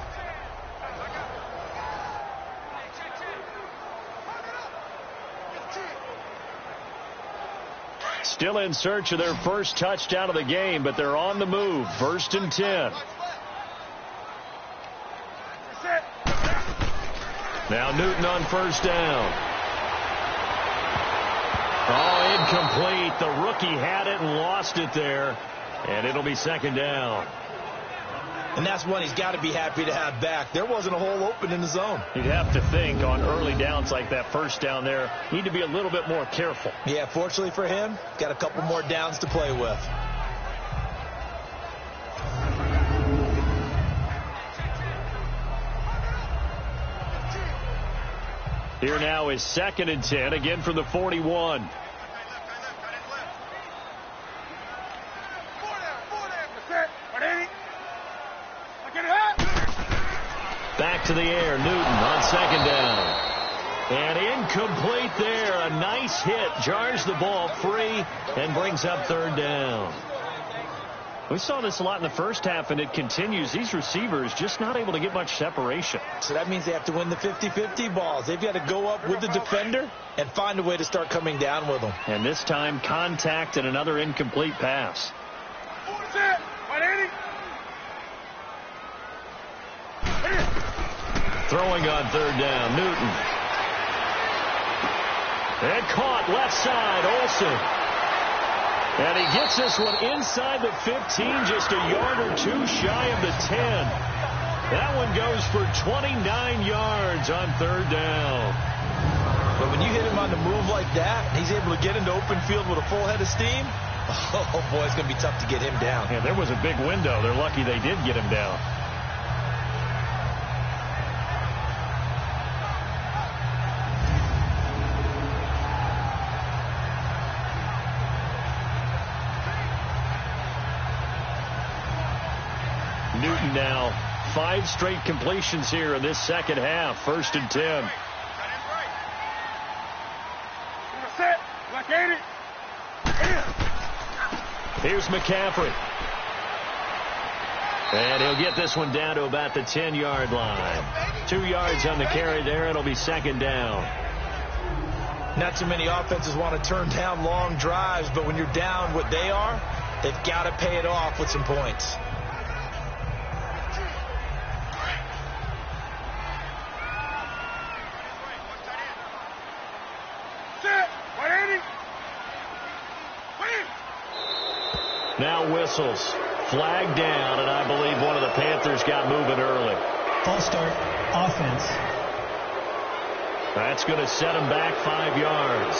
Still in search of their first touchdown of the game, but they're on the move. 1st and 10. Now Newton on 1st down. Oh, incomplete. The rookie had it and lost it there. And it'll be 2nd down. And that's one he's got to be happy to have back. There wasn't a hole open in the zone. You'd have to think on early downs like that 1st down there, need to be a little bit more careful. Yeah, fortunately for him, got a couple more downs to play with. Here now is 2nd and 10, again from the 41. Back to the air, Newton on 2nd down. And incomplete there. A nice hit. Jars the ball free and brings up 3rd down. We saw this a lot in the first half, and it continues. These receivers just not able to get much separation. So that means they have to win the 50-50 balls. They've got to go up with the defender and find a way to start coming down with them. And this time, contact and another incomplete pass. Throwing on 3rd down, Newton. And caught left side, Olsen. And he gets this one inside the 15, just a yard or 2 shy of the 10. That one goes for 29 yards on 3rd down. But when you hit him on the move like that, he's able to get into open field with a full head of steam. Oh, boy, it's going to be tough to get him down. Yeah, there was a big window. They're lucky they did get him down. Newton now 5 straight completions here in this 2nd half. 1st and 10. Here's McCaffrey. And he'll get this one down to about the 10-yard line. 2 yards on the carry there. It'll be second down. Not too many offenses want to turn down long drives, but when you're down what they are, they've got to pay it off with some points. Now whistles. Flag down, and I believe one of the Panthers got moving early. False start, offense. That's going to set him back 5 yards.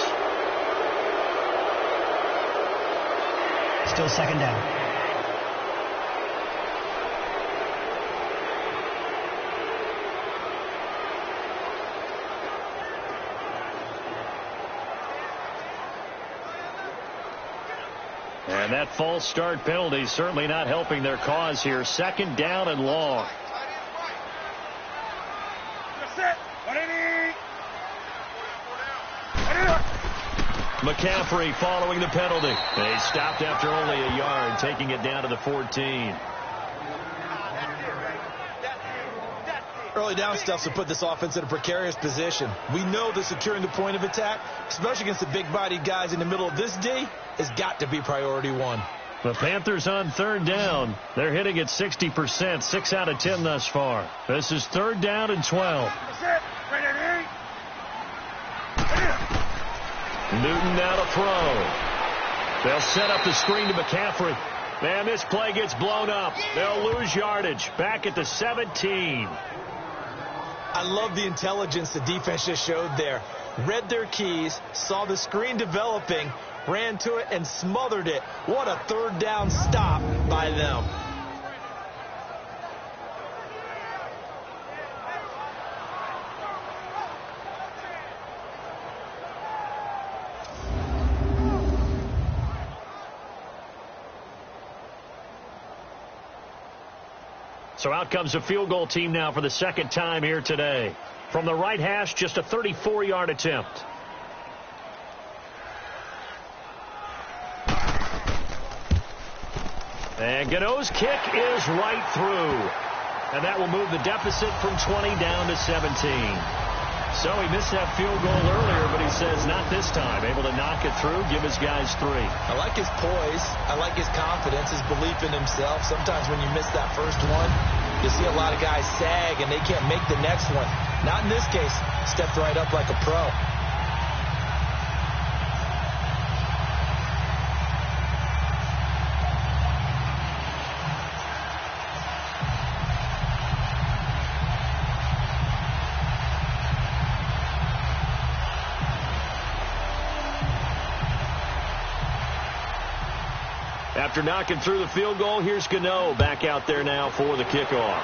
Still second down. And that false start penalty certainly not helping their cause here. Second down and long. McCaffrey following the penalty. They stopped after only a yard, taking it down to the 14. Early down stuff to put this offense in a precarious position. We know that securing the point of attack, especially against the big-bodied guys in the middle of this D, has got to be priority one. The Panthers on third down. They're hitting at 60%, 6 out of 10 thus far. This is third down and 12. Newton now to throw. They'll set up the screen to McCaffrey. Man, this play gets blown up. They'll lose yardage. Back at the 17. I love the intelligence the defense just showed there. Read their keys, saw the screen developing, ran to it, and smothered it. What a third down stop by them. So out comes the field goal team now for the second time here today. From the right hash, just a 34-yard attempt. And Gano's kick is right through. And that will move the deficit from 20 down to 17. So he missed that field goal earlier, but he says not this time. Able to knock it through, give his guys 3. I like his poise. I like his confidence, his belief in himself. Sometimes when you miss that first one, you see a lot of guys sag and they can't make the next one. Not in this case. Stepped right up like a pro. After knocking through the field goal, here's Gano back out there now for the kickoff.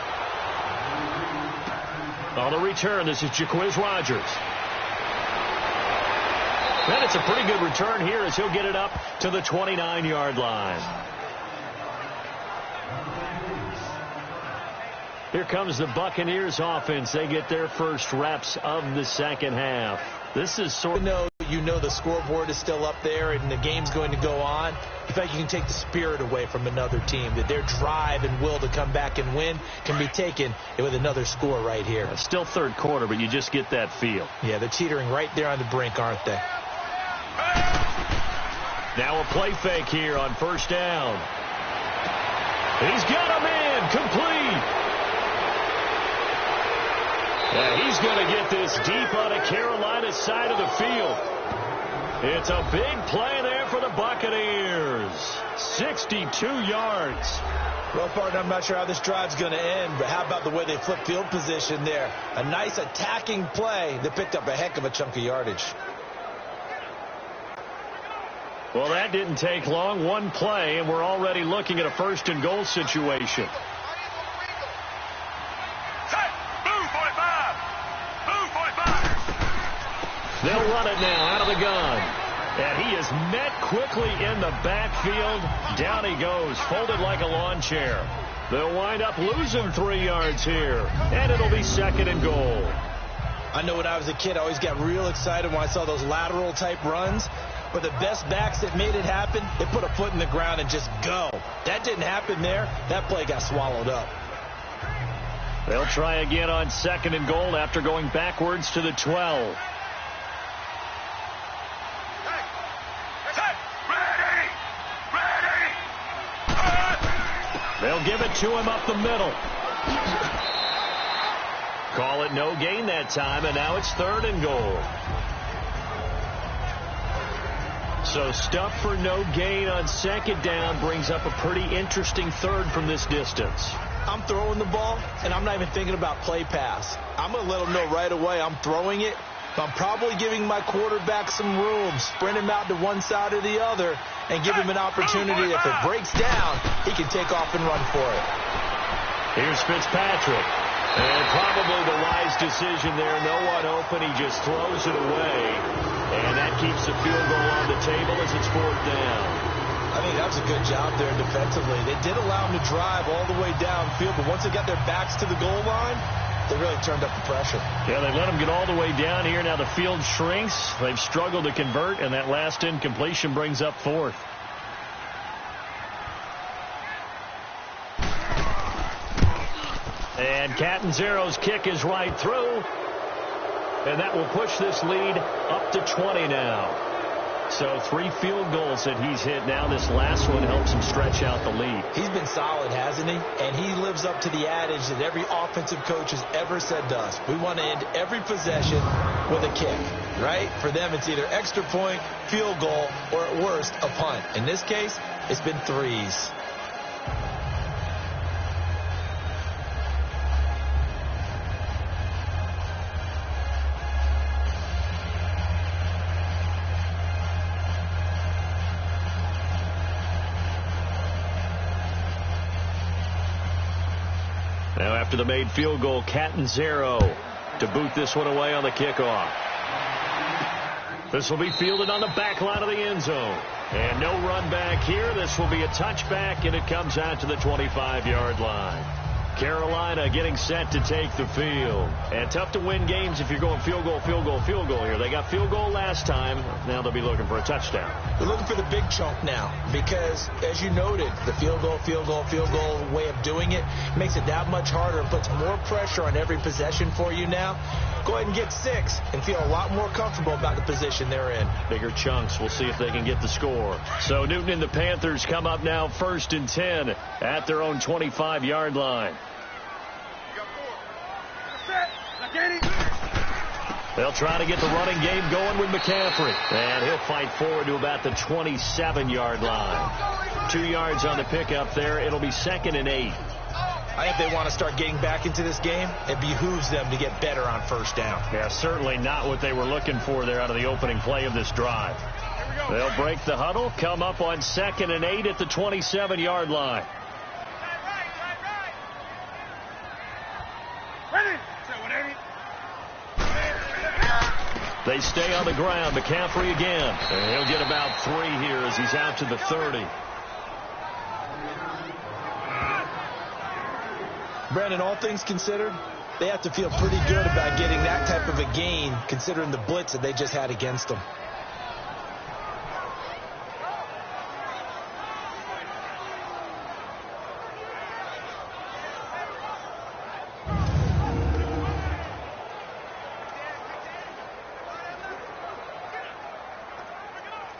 On the return, this is Jaquiz Rogers. And it's a pretty good return here as he'll get it up to the 29-yard line. Here comes the Buccaneers offense. They get their first reps of the second half. This is sort of... You know the scoreboard is still up there and the game's going to go on. In fact, you can take the spirit away from another team. That their drive and will to come back and win can be taken with another score right here. It's still third quarter, but you just get that feel. Yeah, they're teetering right there on the brink, aren't they? Now a play fake here on first down. He's got him in, complete. Yeah, he's going to get this deep on the Carolina side of the field. It's a big play there for the Buccaneers. 62 yards. Well, partner, I'm not sure how this drive's going to end, but how about the way they flip field position there? A nice attacking play that picked up a heck of a chunk of yardage. Well, that didn't take long. One play, and we're already looking at a first and goal situation. They'll run it now out of the gun. And he is met quickly in the backfield. Down he goes, folded like a lawn chair. They'll wind up losing 3 yards here. And it'll be second and goal. I know when I was a kid, I always got real excited when I saw those lateral type runs. But the best backs that made it happen, they put a foot in the ground and just go. That didn't happen there. That play got swallowed up. They'll try again on 2nd and goal after going backwards to the 12. They'll give it to him up the middle. Call it no gain that time, and now it's 3rd and goal. So stuff for no gain on 2nd down brings up a pretty interesting 3rd from this distance. I'm throwing the ball, and I'm not even thinking about play pass. I'm going to let them know right away I'm throwing it. But I'm probably giving my quarterback some room, sprint him out to one side or the other, and give him an opportunity. If it breaks down, he can take off and run for it. Here's Fitzpatrick. And probably the wise decision there. No one open. He just throws it away. And that keeps the field goal on the table as it's 4th down. I think that was a good job there defensively. They did allow him to drive all the way downfield, but once they got their backs to the goal line, they really turned up the pressure. Yeah, they let him get all the way down here. Now the field shrinks. They've struggled to convert, and that last incompletion brings up 4th. And Catanzaro's kick is right through. And that will push this lead up to 20 now. So 3 field goals that he's hit now. This last one helps him stretch out the lead. He's been solid, hasn't he? And he lives up to the adage that every offensive coach has ever said to us. We want to end every possession with a kick, right? For them, it's either extra point, field goal, or at worst, a punt. In this case, it's been 3s. Now after the made field goal, Catanzaro to boot this one away on the kickoff. This will be fielded on the back line of the end zone. And no run back here. This will be a touchback, and it comes out to the 25-yard line. Carolina getting set to take the field. And tough to win games if you're going field goal, field goal, field goal here. They got field goal last time. Now they'll be looking for a touchdown. They're looking for the big chunk now because, as you noted, the field goal way of doing it makes it that much harder and puts more pressure on every possession for you now. Go ahead and get 6 and feel a lot more comfortable about the position they're in. Bigger chunks. We'll see if they can get the score. So Newton and the Panthers come up now 1st and 10 at their own 25-yard line. They'll try to get the running game going with McCaffrey. And he'll fight forward to about the 27-yard line. 2 yards on the pickup there. It'll be 2nd and 8. I think they want to start getting back into this game. It behooves them to get better on 1st down. Yeah, certainly not what they were looking for there out of the opening play of this drive. They'll break the huddle, come up on 2nd and 8 at the 27-yard line. They stay on the ground. McCaffrey again. And he'll get about 3 here as he's out to the 30. Brandon, all things considered, they have to feel pretty good about getting that type of a gain considering the blitz that they just had against them.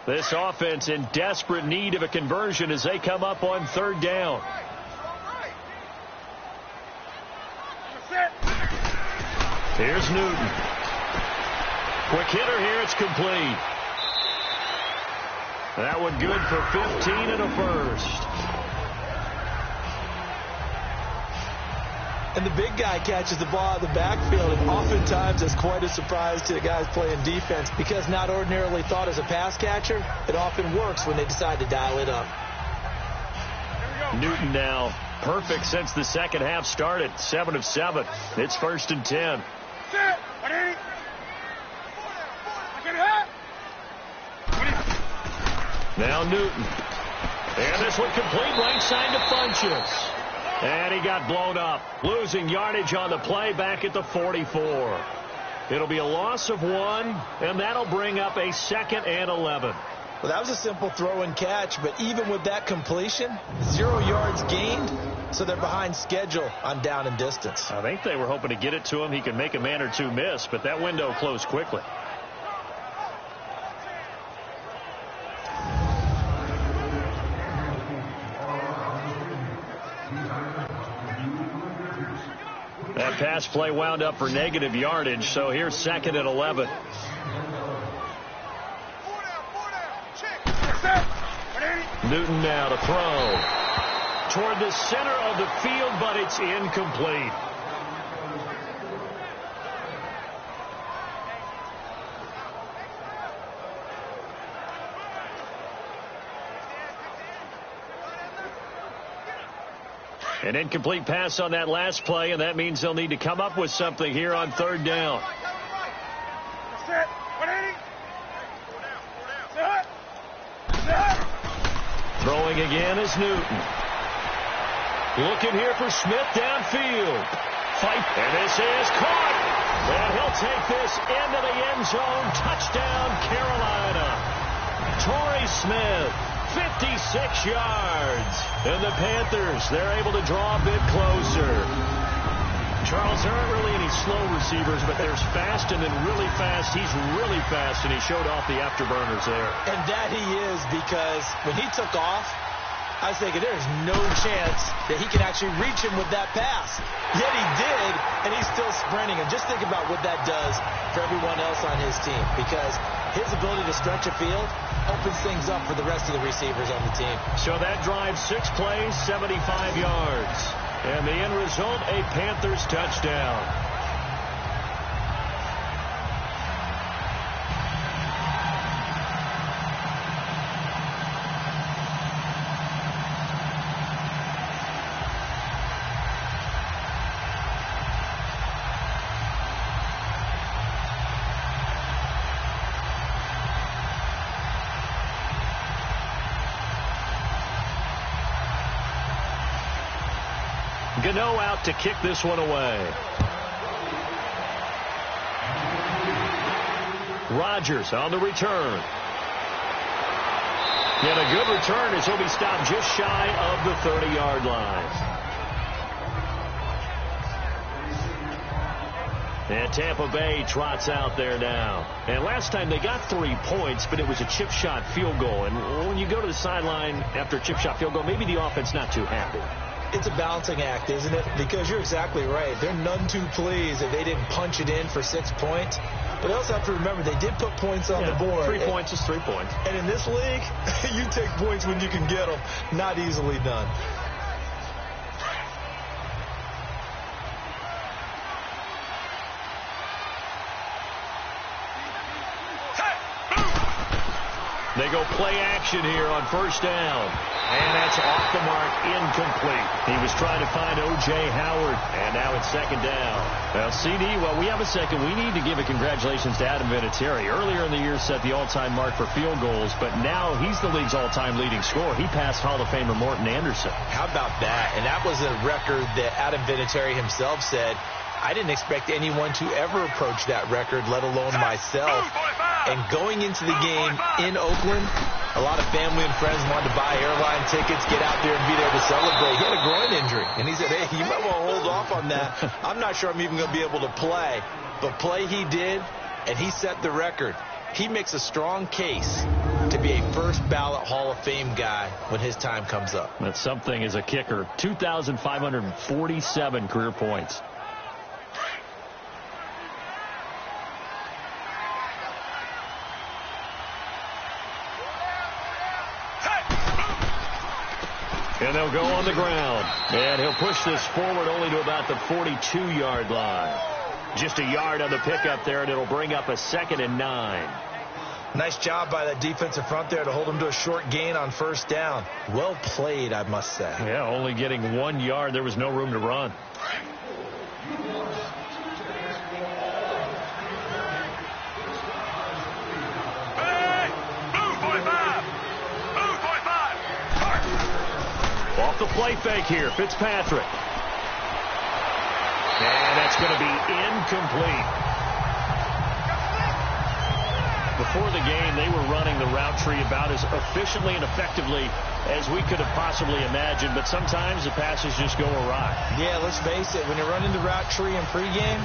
This offense in desperate need of a conversion as they come up on 3rd down. Here's Newton. Quick hitter here. It's complete. That one good for 15 and a first. And the big guy catches the ball out of the backfield, and oftentimes that's quite a surprise to the guys playing defense because not ordinarily thought as a pass catcher, it often works when they decide to dial it up. Newton now perfect since the second half started. 7 of 7. It's 1st and 10. Now Newton. And this one complete right side to Funchess. And he got blown up. Losing yardage on the play back at the 44. It'll be a loss of 1, and that'll bring up a 2nd and 11. Well, that was a simple throw and catch, but even with that completion, 0 yards gained, so they're behind schedule on down and distance. I think they were hoping to get it to him. He could make a man or two miss, but that window closed quickly. That pass play wound up for negative yardage, so here's 2nd and 11. Newton now to throw toward the center of the field, but it's incomplete. An incomplete pass on that last play, and that means they'll need to come up with something here on 3rd down. Throwing again is Newton. Looking here for Smith downfield. Fight, and this is caught. And he'll take this into the end zone. Touchdown, Carolina. Torrey Smith, 56 yards. And the Panthers, they're able to draw a bit closer. Charles, there aren't really any slow receivers, but there's fast and then really fast. He's really fast, and he showed off the afterburners there. And that he is, because when he took off, I was thinking there's no chance that he can actually reach him with that pass. Yet he did, and he's still sprinting. And just think about what that does for everyone else on his team, because his ability to stretch a field opens things up for the rest of the receivers on the team. So that drive, 6 plays, 75 yards. And the end result, a Panthers touchdown. Gano out to kick this one away. Rodgers on the return. And a good return as he'll be stopped just shy of the 30-yard line. And Tampa Bay trots out there now. And last time they got 3 points, but it was a chip shot field goal. And when you go to the sideline after a chip shot field goal, maybe the offense not too happy. It's a balancing act, isn't it? Because you're exactly right. They're none too pleased that they didn't punch it in for 6 points. But they also have to remember they did put points on the board. 3 points is 3 points. And in this league, you take points when you can get them. Not easily done. They go play action here on 1st down. And that's off the mark, incomplete. He was trying to find O.J. Howard, and now it's 2nd down. Well, CD, while we have a second, we need to give a congratulations to Adam Vinatieri. Earlier in the year set the all-time mark for field goals, but now he's the league's all-time leading scorer. He passed Hall of Famer Morton Anderson. How about that? And that was a record that Adam Vinatieri himself said, I didn't expect anyone to ever approach that record, let alone myself. And going into the game in Oakland, a lot of family and friends wanted to buy airline tickets, get out there and be there to celebrate. He had a groin injury, and he said, hey, you might want to hold off on that. I'm not sure I'm even going to be able to play. But play he did, and he set the record. He makes a strong case to be a first-ballot Hall of Fame guy when his time comes up. That's something as a kicker. 2,547 career points. And they'll go on the ground. And he'll push this forward only to about the 42-yard line. Just a yard on the pickup there, and it'll bring up a 2nd and 9. Nice job by the defensive front there to hold him to a short gain on 1st down. Well played, I must say. Yeah, only getting 1 yard. There was no room to run. Off the play fake here, Fitzpatrick. And that's going to be incomplete. The before the game, they were running the route tree about as efficiently and effectively as we could have possibly imagined, but sometimes the passes just go awry. Yeah, let's face it, when you're running the route tree in pregame,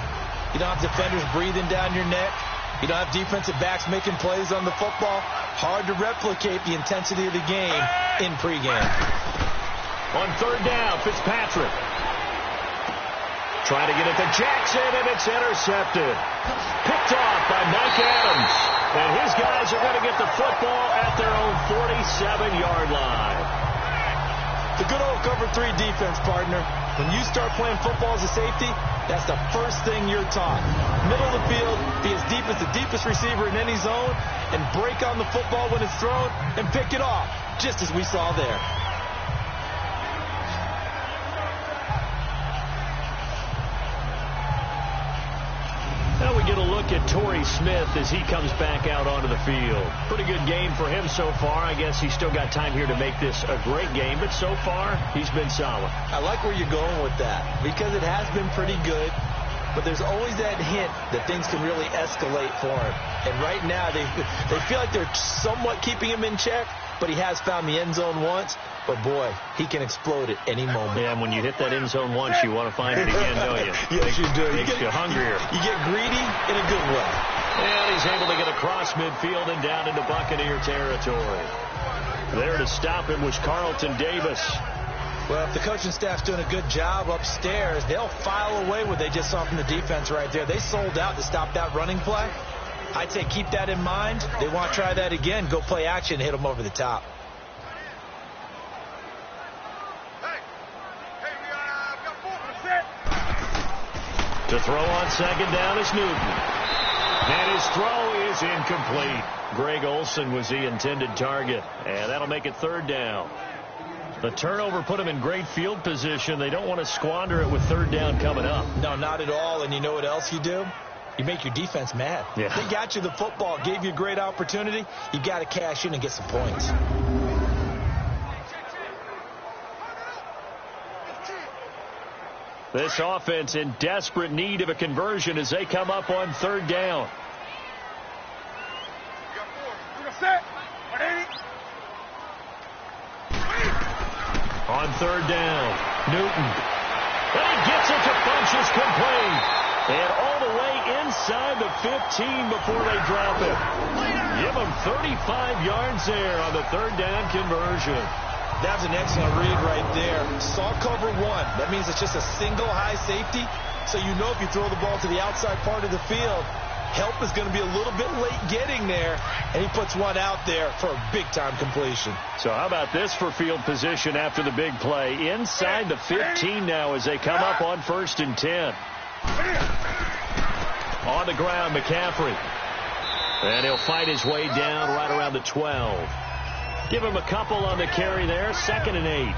you don't have defenders breathing down your neck. You don't have defensive backs making plays on the football. Hard to replicate the intensity of the game in pregame. On third down, Fitzpatrick. Trying to get it to Jackson, and it's intercepted. Picked off by Mike Adams. And his guys are going to get the football at their own 47-yard line. The good old cover 3 defense, partner. When you start playing football as a safety, that's the first thing you're taught. Middle of the field, be as deep as the deepest receiver in any zone, and break on the football when it's thrown and pick it off, just as we saw there. Now we get a look at Torrey Smith as he comes back out onto the field. Pretty good game for him so far. I guess he's still got time here to make this a great game, but so far he's been solid. I like where you're going with that because it has been pretty good, but there's always that hint that things can really escalate for him. And right now they feel like they're somewhat keeping him in check, but he has found the end zone once. But, boy, he can explode at any moment. Yeah, and when you hit that end zone once, you want to find it again, don't you? Yes, you do. Makes you hungrier. You get greedy in a good way. And he's able to get across midfield and down into Buccaneer territory. There to stop him was Carlton Davis. Well, if the coaching staff's doing a good job upstairs, they'll file away what they just saw from the defense right there. They sold out to stop that running play. I'd say keep that in mind. They want to try that again. Go play action and hit them over the top. To throw on second down is Newton. And his throw is incomplete. Greg Olsen was the intended target. And that'll make it third down. The turnover put him in great field position. They don't want to squander it with third down coming up. No, not at all. And you know what else you do? You make your defense mad. Yeah. They got you the football, gave you a great opportunity. You got to cash in and get some points. This offense in desperate need of a conversion as they come up on third down. On third down, Newton. And he gets it to Funchess complete. And all the way inside the 15 before they drop it. Give them 35 yards there on the third down conversion. That's an excellent read right there. Saw cover 1. That means it's just a single high safety. So you know if you throw the ball to the outside part of the field, help is going to be a little bit late getting there. And he puts one out there for a big-time completion. So how about this for field position after the big play? Inside the 15 now as they come up on 1st and 10. On the ground, McCaffrey. And he'll fight his way down right around the 12. Give him a couple on the carry there. 2nd and 8.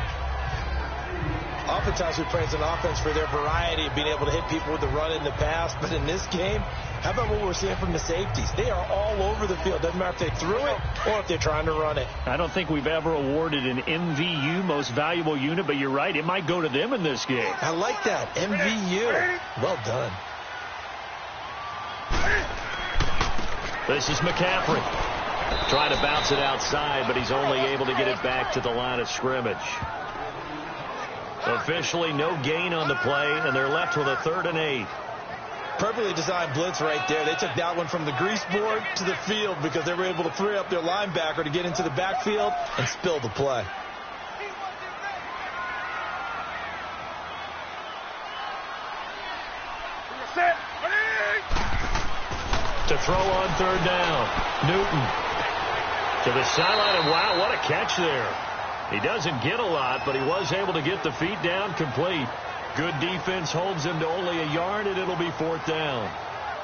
Oftentimes we praise an offense for their variety of being able to hit people with the run in the pass. But in this game, how about what we're seeing from the safeties? They are all over the field. Doesn't matter if they threw it or if they're trying to run it. I don't think we've ever awarded an MVU, most valuable unit, but you're right. It might go to them in this game. I like that. MVU. Well done. This is McCaffrey. Trying to bounce it outside, but he's only able to get it back to the line of scrimmage. Officially no gain on the play, and they're left with a 3rd and 8. Perfectly designed blitz right there. They took that one from the grease board to the field because they were able to free up their linebacker to get into the backfield and spill the play. To throw on third down, Newton. To the sideline, and wow, what a catch there. He doesn't get a lot, but he was able to get the feet down complete. Good defense holds him to only a yard, and it'll be 4th down.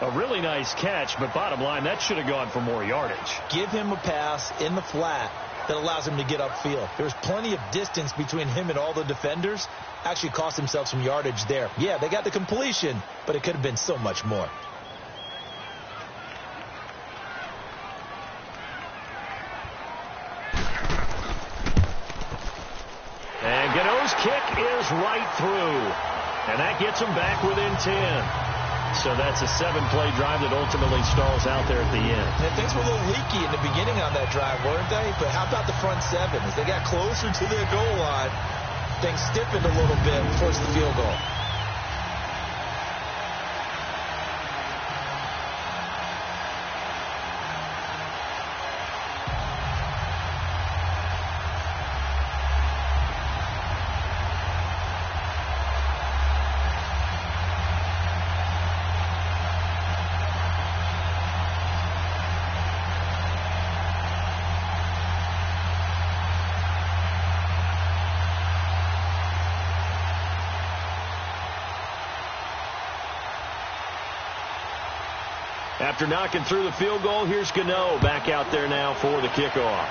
A really nice catch, but bottom line, that should have gone for more yardage. Give him a pass in the flat that allows him to get upfield. There's plenty of distance between him and all the defenders. Actually cost himself some yardage there. Yeah, they got the completion, but it could have been so much more. And Gano's kick is right through. And that gets him back within 10. So that's a 7-play drive that ultimately stalls out there at the end. And things were a little leaky in the beginning on that drive, weren't they? But how about the front seven? As they got closer to their goal line, things stiffened a little bit and forced the field goal. After knocking through the field goal, here's Gano back out there now for the kickoff.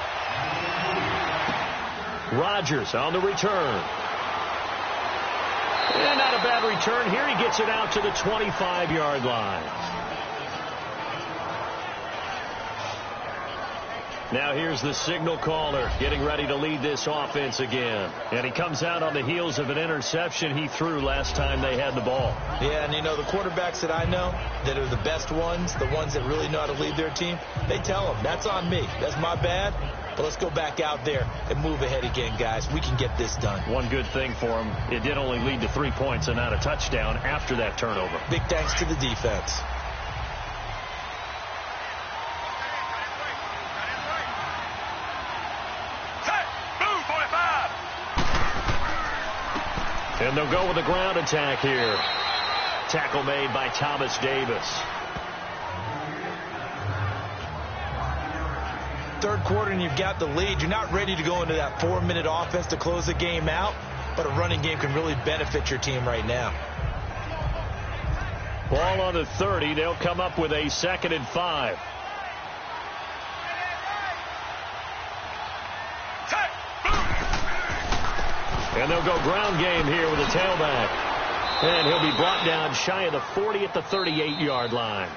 Rodgers on the return. And not a bad return here. He gets it out to the 25-yard line. Now here's the signal caller getting ready to lead this offense again. And he comes out on the heels of an interception he threw last time they had the ball. Yeah, and you know, the quarterbacks that I know that are the best ones, the ones that really know how to lead their team, they tell them, that's on me. That's my bad. But let's go back out there and move ahead again, guys. We can get this done. One good thing for him, it did only lead to 3 points and not a touchdown after that turnover. Big thanks to the defense. And they'll go with a ground attack here. Tackle made by Thomas Davis. Third quarter and you've got the lead. You're not ready to go into that 4-minute offense to close the game out, but a running game can really benefit your team right now. Ball on the 30. They'll come up with a 2nd and 5. And they'll go ground game here with a tailback. And he'll be brought down shy of the 40 at the 38-yard line.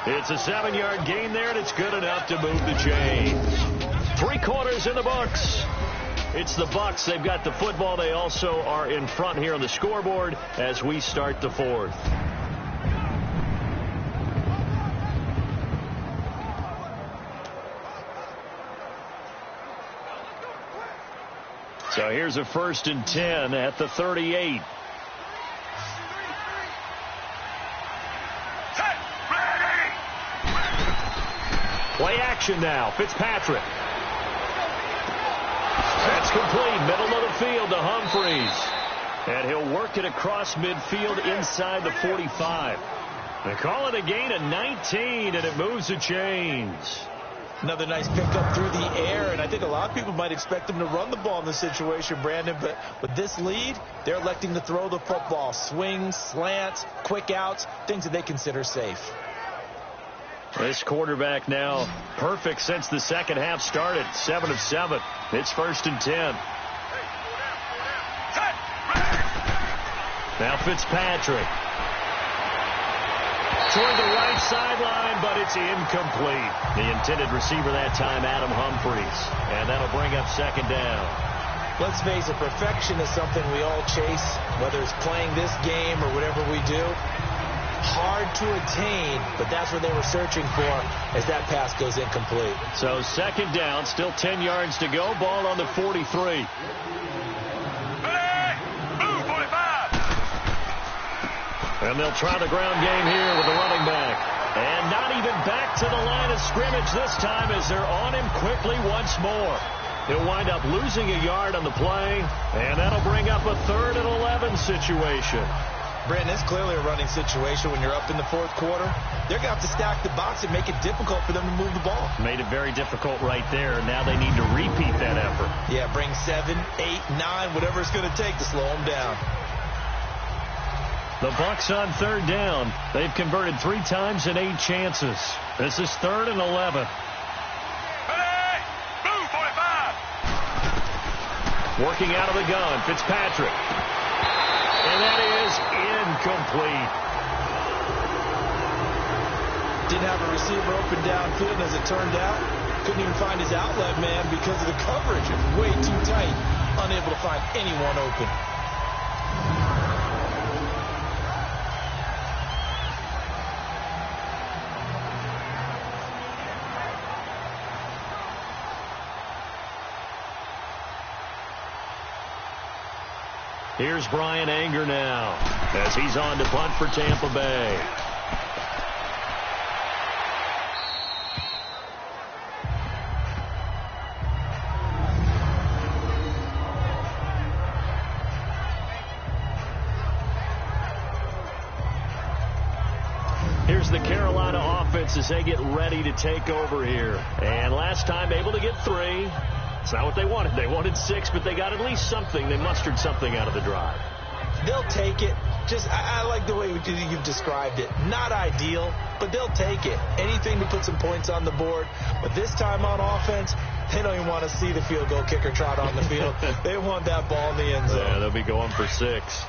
It's a 7-yard gain there, and it's good enough to move the chains. 3 quarters in the books. It's the Bucs. They've got the football. They also are in front here on the scoreboard as we start the 4th. So here's a 1st and 10 at the 38. Play action now. Fitzpatrick. That's complete. Middle of the field to Humphreys. And he'll work it across midfield inside the 45. They call it a gain of 19, and it moves the chains. Another nice pickup through the air, and I think a lot of people might expect them to run the ball in this situation, Brandon, but with this lead, they're electing to throw the football. Swings, slants, quick outs, things that they consider safe. This quarterback now perfect since the second half started. 7 of 7. It's 1st and 10. Now Fitzpatrick. Toward the right sideline, but it's incomplete. The intended receiver that time, Adam Humphreys. And that'll bring up 2nd down. Let's face it, perfection is something we all chase, whether it's playing this game or whatever we do. Hard to attain, but that's what they were searching for as that pass goes incomplete. So 2nd down, still 10 yards to go. Ball on the 43. And they'll try the ground game here with the running back. And not even back to the line of scrimmage this time as they're on him quickly once more. He'll wind up losing a yard on the play, and that'll bring up a 3rd and 11 situation. Brandon, it's clearly a running situation when you're up in the 4th quarter. They're going to have to stack the box and make it difficult for them to move the ball. Made it very difficult right there. Now they need to repeat that effort. Yeah, bring 7, 8, 9, whatever it's going to take to slow them down. The Bucs on 3rd down. They've converted 3 times in 8 chances. This is 3rd and 11. Working out of the gun, Fitzpatrick. And that is incomplete. Didn't have a receiver open downfield, as it turned out. Couldn't even find his outlet man because of the coverage. It was way too tight. Unable to find anyone open. Here's Brian Anger now as he's on to punt for Tampa Bay. Here's the Carolina offense as they get ready to take over here. And last time able to get 3. It's not what they wanted. They wanted 6, but they got at least something. They mustered something out of the drive. They'll take it. I like the way you've described it. Not ideal, but they'll take it. Anything to put some points on the board. But this time on offense, they don't even want to see the field goal kicker trot on the field. They want that ball in the end zone. Yeah, they'll be going for 6.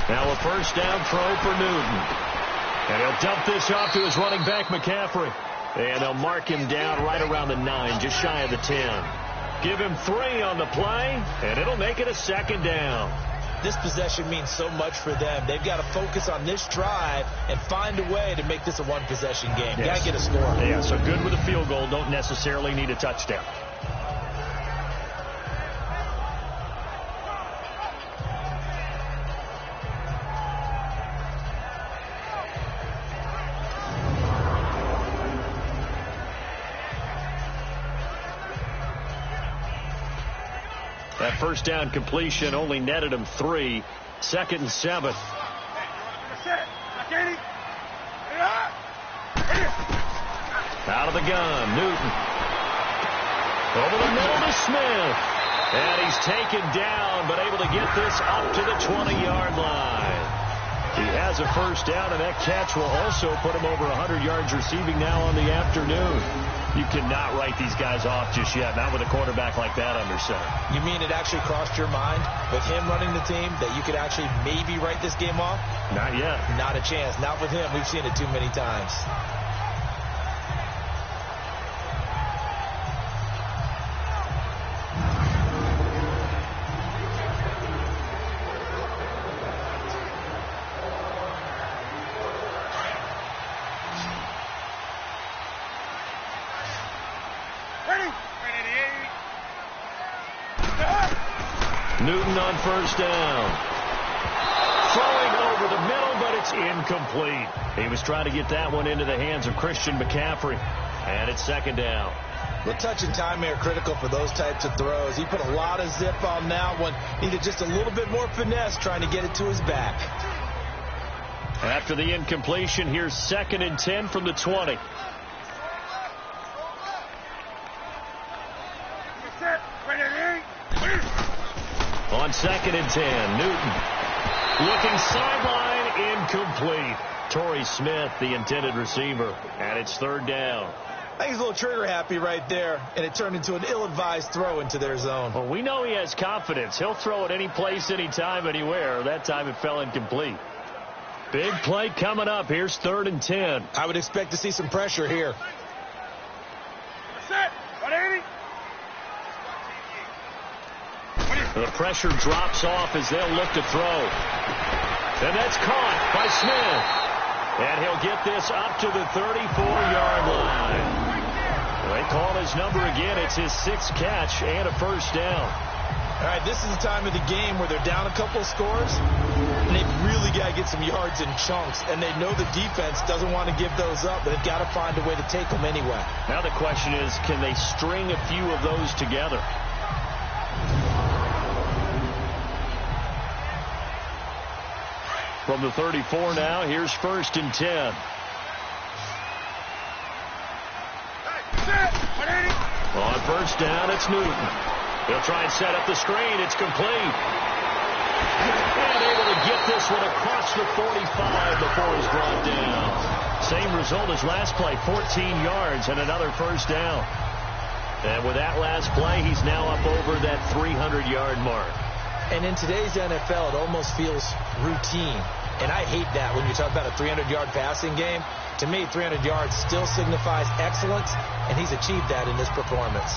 Now a first down throw for Newton. And he'll dump this off to his running back, McCaffrey. And they'll mark him down right around the 9, just shy of the 10. Give him 3 on the play, and it'll make it a second down. This possession means so much for them. They've got to focus on this drive and find a way to make this a one-possession game. Yes. Got to get a score. Yeah, so good with a field goal. Don't necessarily need a touchdown. That first down completion only netted him 3. 2nd and 7. Out of the gun, Newton. Over the middle to Smith. And he's taken down, but able to get this up to the 20-yard line. He has a first down, and that catch will also put him over 100 yards receiving now on the afternoon. You cannot write these guys off just yet, not with a quarterback like that under center. You mean it actually crossed your mind with him running the team that you could actually maybe write this game off? Not yet. Not a chance. Not with him. We've seen it too many times. Newton on first down. Throwing over the middle, but it's incomplete. He was trying to get that one into the hands of Christian McCaffrey. And it's 2nd down. The touch and time are critical for those types of throws. He put a lot of zip on that one. Needed just a little bit more finesse trying to get it to his back. After the incompletion, here's 2nd and 10 from the 20. On 2nd and 10, Newton looking sideline, incomplete. Torrey Smith, the intended receiver, and it's 3rd down. I think he's a little trigger happy right there, and it turned into an ill-advised throw into their zone. Well, we know he has confidence. He'll throw it any place, anytime, anywhere. That time it fell incomplete. Big play coming up. Here's 3rd and 10. I would expect to see some pressure here. The pressure drops off as they'll look to throw. And that's caught by Smith. And he'll get this up to the 34-yard line. They call his number again. It's his 6th catch and a first down. All right, this is the time of the game where they're down a couple of scores, and they've really got to get some yards in chunks, and they know the defense doesn't want to give those up, but they've got to find a way to take them anyway. Now the question is, can they string a few of those together? From the 34 now, here's 1st and 10. On first down, it's Newton. He'll try and set up the screen. It's complete. And able to get this one across the 45 before he's brought down. Same result as last play, 14 yards and another first down. And with that last play, he's now up over that 300-yard mark. And in today's NFL, it almost feels routine. And I hate that when you talk about a 300-yard passing game. To me, 300 yards still signifies excellence, and he's achieved that in this performance.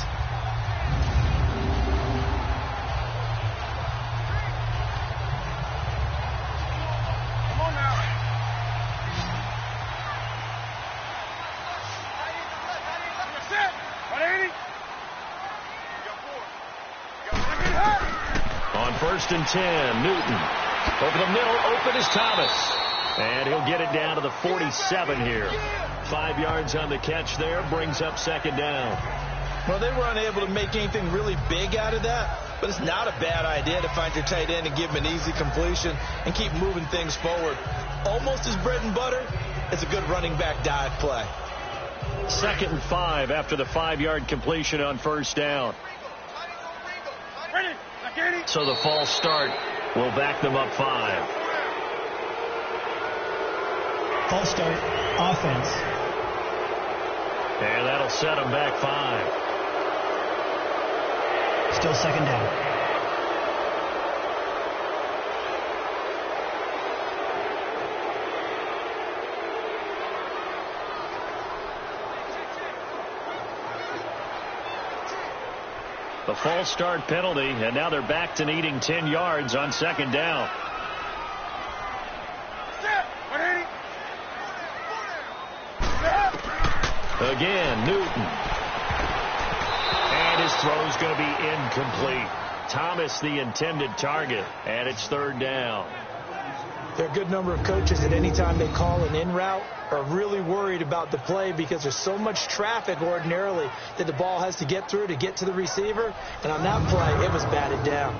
First and 10, Newton. Over the middle, open is Thomas. And he'll get it down to the 47 here. 5 yards on the catch there, brings up second down. Well, they were unable to make anything really big out of that, but it's not a bad idea to find your tight end and give him an easy completion and keep moving things forward. Almost his bread and butter. It's a good running back dive play. 2nd and 5 after the 5-yard completion on first down. So the false start will back them up 5. False start, offense. And that'll set them back 5. Still second down. The false start penalty, and now they're back to needing 10 yards on second down. Again, Newton. And his throw's going to be incomplete. Thomas, the intended target, and it's third down. There are a good number of coaches that any time they call an in route are really worried about the play because there's so much traffic ordinarily that the ball has to get through to get to the receiver. And on that play, it was batted down.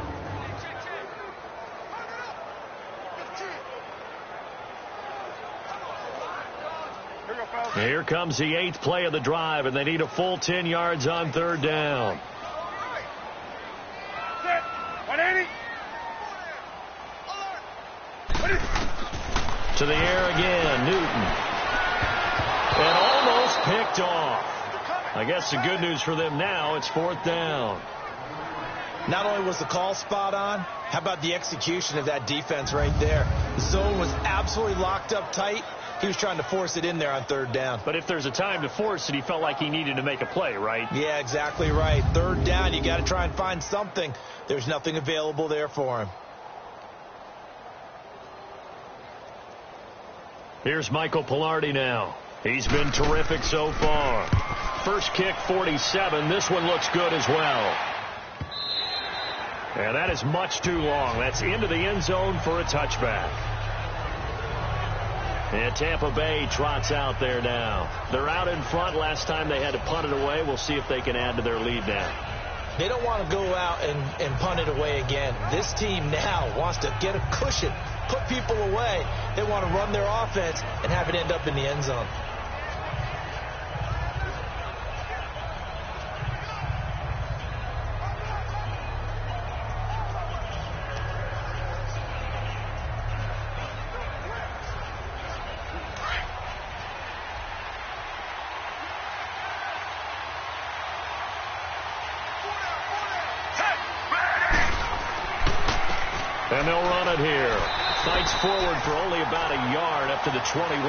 Here comes the 8th play of the drive, and they need a full 10 yards on third down. To the air again, Newton. And almost picked off. I guess the good news for them now, it's 4th down. Not only was the call spot on, how about the execution of that defense right there? The zone was absolutely locked up tight. He was trying to force it in there on third down. But if there's a time to force it, he felt like he needed to make a play, right? Yeah, exactly right. Third down, you got to try and find something. There's nothing available there for him. Here's Michael Pilardi now. He's been terrific so far. First kick, 47. This one looks good as well. And that is much too long. That's into the end zone for a touchback. And Tampa Bay trots out there now. They're out in front. Last time they had to punt it away. We'll see if they can add to their lead now. They don't want to go out and punt it away again. This team now wants to get a cushion, put people away. They want to run their offense and have it end up in the end zone. And they'll run it here. Fights forward for only about a yard up to the 21.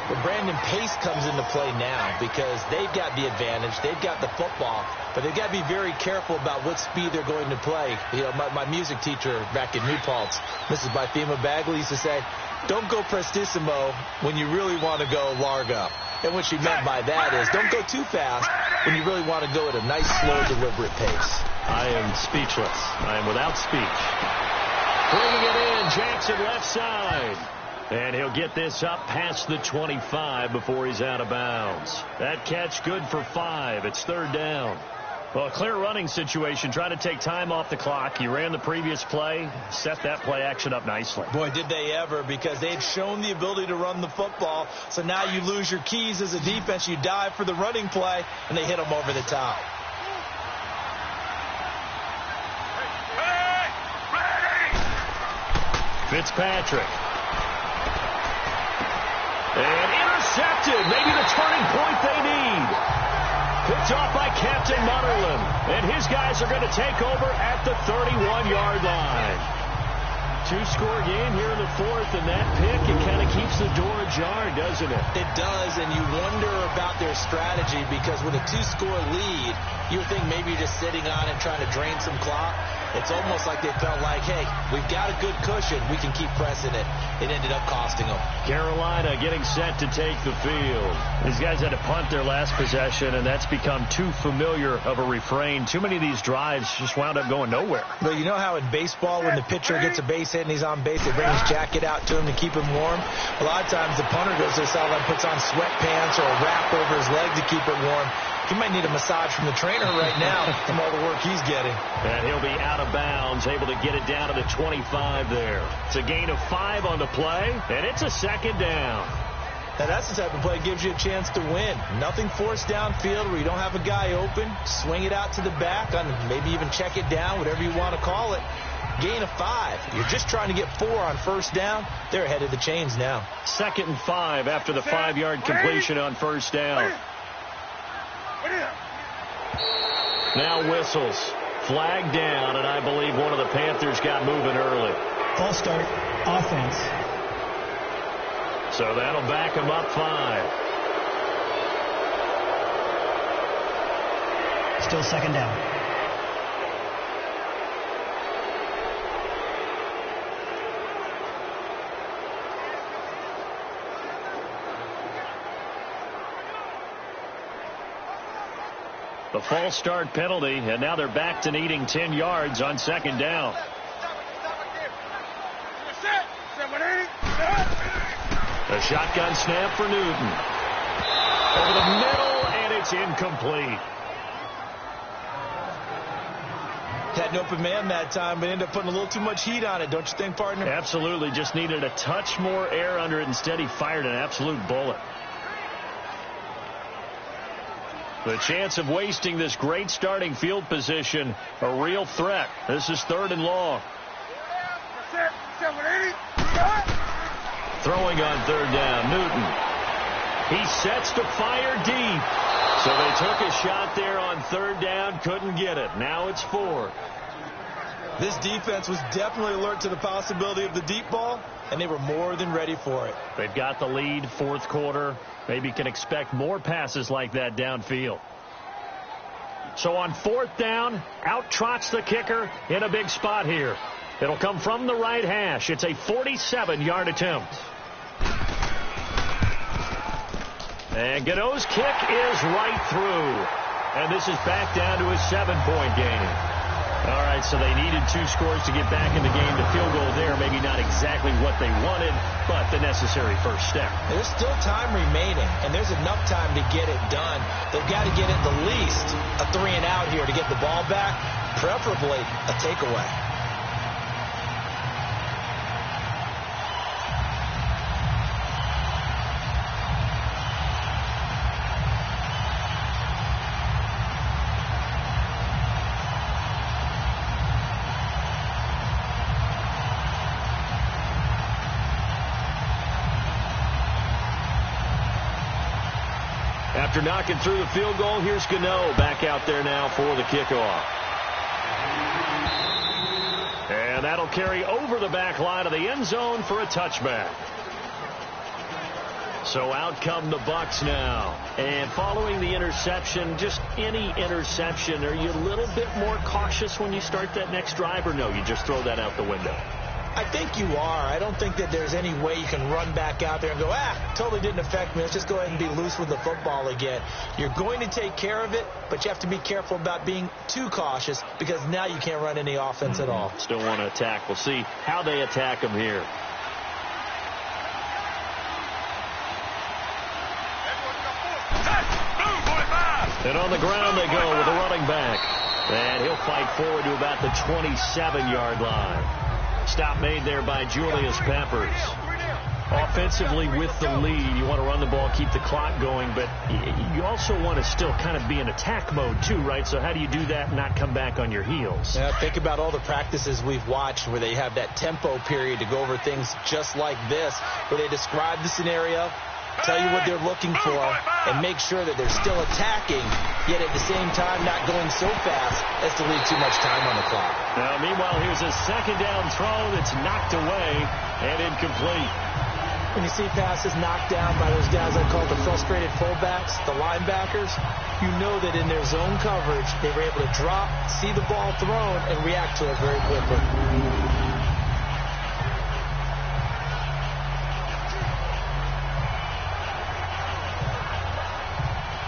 Well, Brandon, pace comes into play now because they've got the advantage. They've got the football, but they've got to be very careful about what speed they're going to play. You know, my music teacher back in New Paltz, Mrs. Byfema Bagley, used to say, don't go prestissimo when you really want to go largo. And what she meant by that is don't go too fast when you really want to go at a nice, slow, deliberate pace. I am speechless. I am without speech. Bringing it in, Jackson left side. And he'll get this up past the 25 before he's out of bounds. That catch good for 5. It's third down. Well, a clear running situation, trying to take time off the clock. He ran the previous play, set that play action up nicely. Boy, did they ever, because they had shown the ability to run the football. So now you lose your keys as a defense. You dive for the running play, and they hit them over the top. Fitzpatrick. And intercepted. Maybe the turning point they need. Picked off by Captain Mutterland. And his guys are going to take over at the 31-yard line. 2-score game here in the fourth, and that pick, it kind of keeps the door ajar, doesn't it? It does, and you wonder about their strategy because with a 2-score lead, you would think maybe you're just sitting on it trying to drain some clock. It's almost like they felt like, hey, we've got a good cushion. We can keep pressing it. It ended up costing them. Carolina getting set to take the field. These guys had to punt their last possession, and that's become too familiar of a refrain. Too many of these drives just wound up going nowhere. But you know how in baseball, when the pitcher gets a base hit and he's on base, they bring his jacket out to him to keep him warm? A lot of times the punter goes to the sideline, puts on sweatpants or a wrap over his leg to keep it warm. He might need a massage from the trainer right now from all the work he's getting. And he'll be out of bounds, able to get it down to the 25 there. It's a gain of 5 on the play, and it's a second down. Now that's the type of play that gives you a chance to win. Nothing forced downfield where you don't have a guy open. Swing it out to the back, maybe even check it down, whatever you want to call it. Gain of 5. You're just trying to get 4 on first down. They're ahead of the chains now. 2nd and 5 after the 5-yard completion on first down. Now whistles. Flag down, and I believe one of the Panthers got moving early. False start. Offense. So that'll back them up 5. Still second down. The false start penalty, and now they're back to needing 10 yards on second down. A shotgun snap for Newton. Over the middle, and it's incomplete. Had an open man that time, but ended up putting a little too much heat on it, don't you think, partner? Absolutely. Just needed a touch more air under it. Instead, he fired an absolute bullet. The chance of wasting this great starting field position, a real threat. This is 3rd and long. Throwing on 3rd down, Newton. He sets to fire deep. So they took a shot there on 3rd down, couldn't get it. Now it's 4. This defense was definitely alert to the possibility of the deep ball, and they were more than ready for it. They've got the lead, 4th quarter. Maybe can expect more passes like that downfield. So on 4th down, out trots the kicker in a big spot here. It'll come from the right hash. It's a 47-yard attempt. And Gano's kick is right through. And this is back down to a 7-point game. All right, so they needed 2 scores to get back in the game. The field goal there, maybe not exactly what they wanted, but the necessary first step. There's still time remaining, and there's enough time to get it done. They've got to get at the least a 3-and-out here to get the ball back, preferably a takeaway. After knocking through the field goal, here's Gano back out there now for the kickoff. And that'll carry over the back line of the end zone for a touchback. So out come the Bucs now. And following the interception, just any interception, are you a little bit more cautious when you start that next drive, or no, you just throw that out the window? I think you are. I don't think that there's any way you can run back out there and go, totally didn't affect me. Let's just go ahead and be loose with the football again. You're going to take care of it, but you have to be careful about being too cautious because now you can't run any offense at all. Still want to attack. We'll see how they attack him here. And on the ground they go with a running back. And he'll fight forward to about the 27-yard line. Stop made there by Julius Peppers. Offensively with the lead, you want to run the ball, keep the clock going, but you also want to still kind of be in attack mode too, right? So how do you do that and not come back on your heels? Yeah, think about all the practices we've watched where they have that tempo period to go over things just like this, where they describe the scenario, tell you what they're looking for, and make sure that they're still attacking, yet at the same time not going so fast as to leave too much time on the clock. Now, meanwhile, here's a second down throw that's knocked away and incomplete. When you see passes knocked down by those guys I call the frustrated fullbacks, the linebackers, you know that in their zone coverage, they were able to drop, see the ball thrown, and react to it very quickly.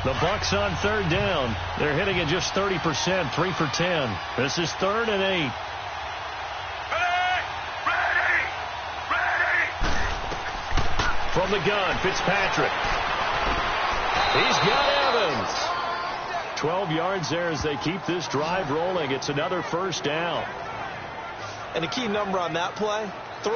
The Bucs on 3rd down. They're hitting at just 30%, 3 for 10. This is 3rd and 8. From the gun, Fitzpatrick. He's got Evans. 12 yards there as they keep this drive rolling. It's another 1st down. And the key number on that play, 3.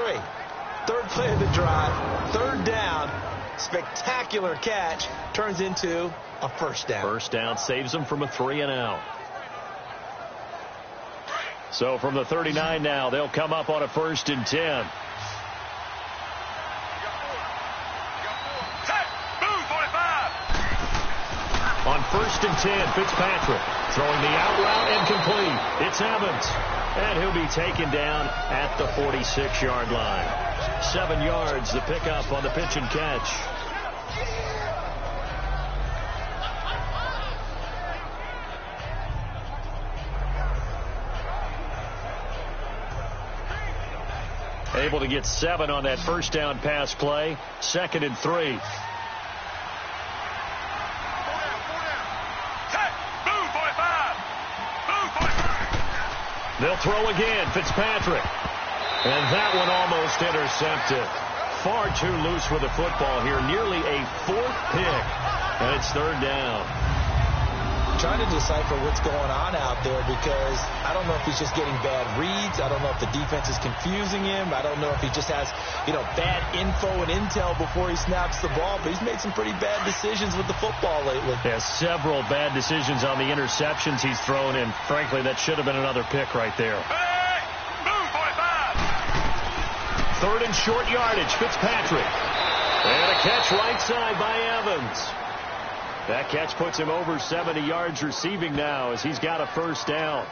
3rd play of the drive, 3rd down. Spectacular catch turns into a 1st down. 1st down saves them from a 3 and out. So from the 39 now, they'll come up on a 1st and 10. On 1st and 10, Fitzpatrick throwing the out route and complete. It's Evans. And he'll be taken down at the 46-yard line. 7 yards, the pickup on the pitch and catch. Able to get 7 on that 1st down pass play. 2nd and 3. They'll throw again, Fitzpatrick. And that one almost intercepted. Far too loose with the football here. Nearly a 4th pick. And it's 3rd down. Trying to decipher what's going on out there because I don't know if he's just getting bad reads. I don't know if the defense is confusing him. I don't know if he just has, bad info and intel before he snaps the ball. But he's made some pretty bad decisions with the football lately. Yeah, several bad decisions on the interceptions he's thrown in. Frankly, that should have been another pick right there. Hey, move, 45. 3rd and short yardage, Fitzpatrick. And a catch right side by Evans. That catch puts him over 70 yards receiving now as he's got a 1st down.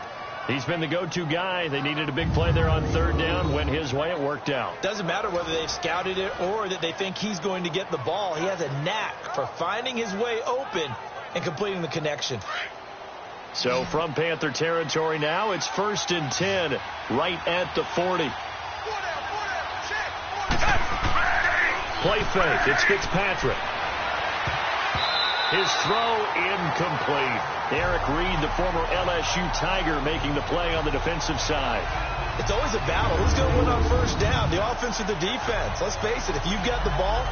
He's been the go-to guy. They needed a big play there on 3rd down. Went his way. It worked out. Doesn't matter whether they've scouted it or that they think he's going to get the ball. He has a knack for finding his way open and completing the connection. So from Panther territory now, it's 1st and 10 right at the 40. Play fake. It's Fitzpatrick. His throw incomplete. Eric Reed, the former LSU Tiger, making the play on the defensive side. It's always a battle. Who's going to win on 1st down, the offense or the defense? Let's face it, if you've got the ball,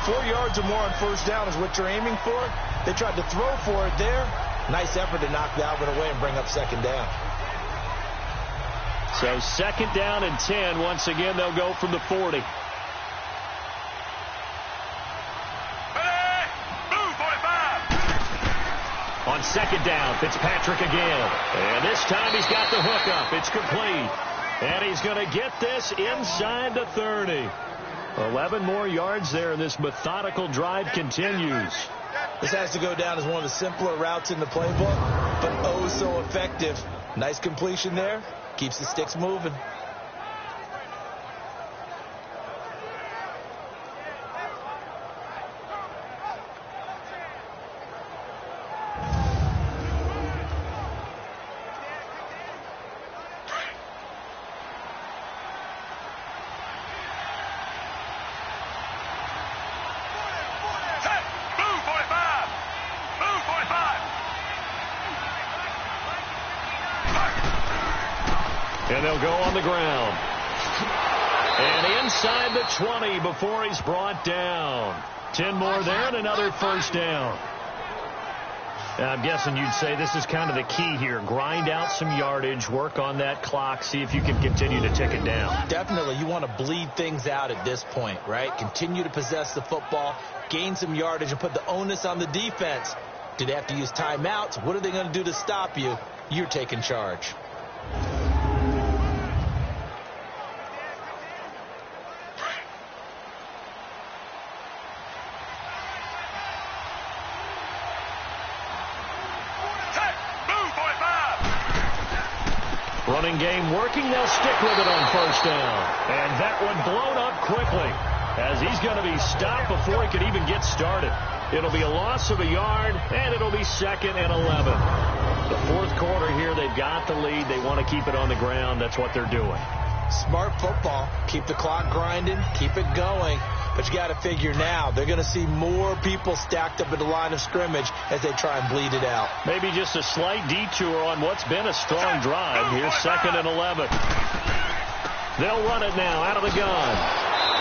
4 yards or more on 1st down is what you're aiming for. They tried to throw for it there. Nice effort to knock Dalvin away and bring up 2nd down. So 2nd down and 10. Once again, they'll go from the 40. On 2nd down, Fitzpatrick again. And this time he's got the hook up. It's complete. And he's going to get this inside the 30. 11 more yards there, and this methodical drive continues. This has to go down as one of the simpler routes in the playbook, but oh so effective. Nice completion there. Keeps the sticks moving. And they'll go on the ground. And inside the 20 before he's brought down. 10 more there and another 1st down. I'm guessing you'd say this is kind of the key here. Grind out some yardage, work on that clock, see if you can continue to tick it down. Definitely. You want to bleed things out at this point, right? Continue to possess the football, gain some yardage, and put the onus on the defense. Do they have to use timeouts? What are they going to do to stop you? You're taking charge. Running game working. They'll stick with it on 1st down. And that one blown up quickly. as he's going to be stopped before he could even get started. It'll be a loss of a yard, and it'll be 2nd and 11. The fourth quarter here, they've got the lead. They want to keep it on the ground. That's what they're doing. Smart football. Keep the clock grinding. Keep it going. But you got to figure now, they're going to see more people stacked up at the line of scrimmage as they try and bleed it out. Maybe just a slight detour on what's been a strong drive. Here's 2nd and 11. They'll run it now out of the gun.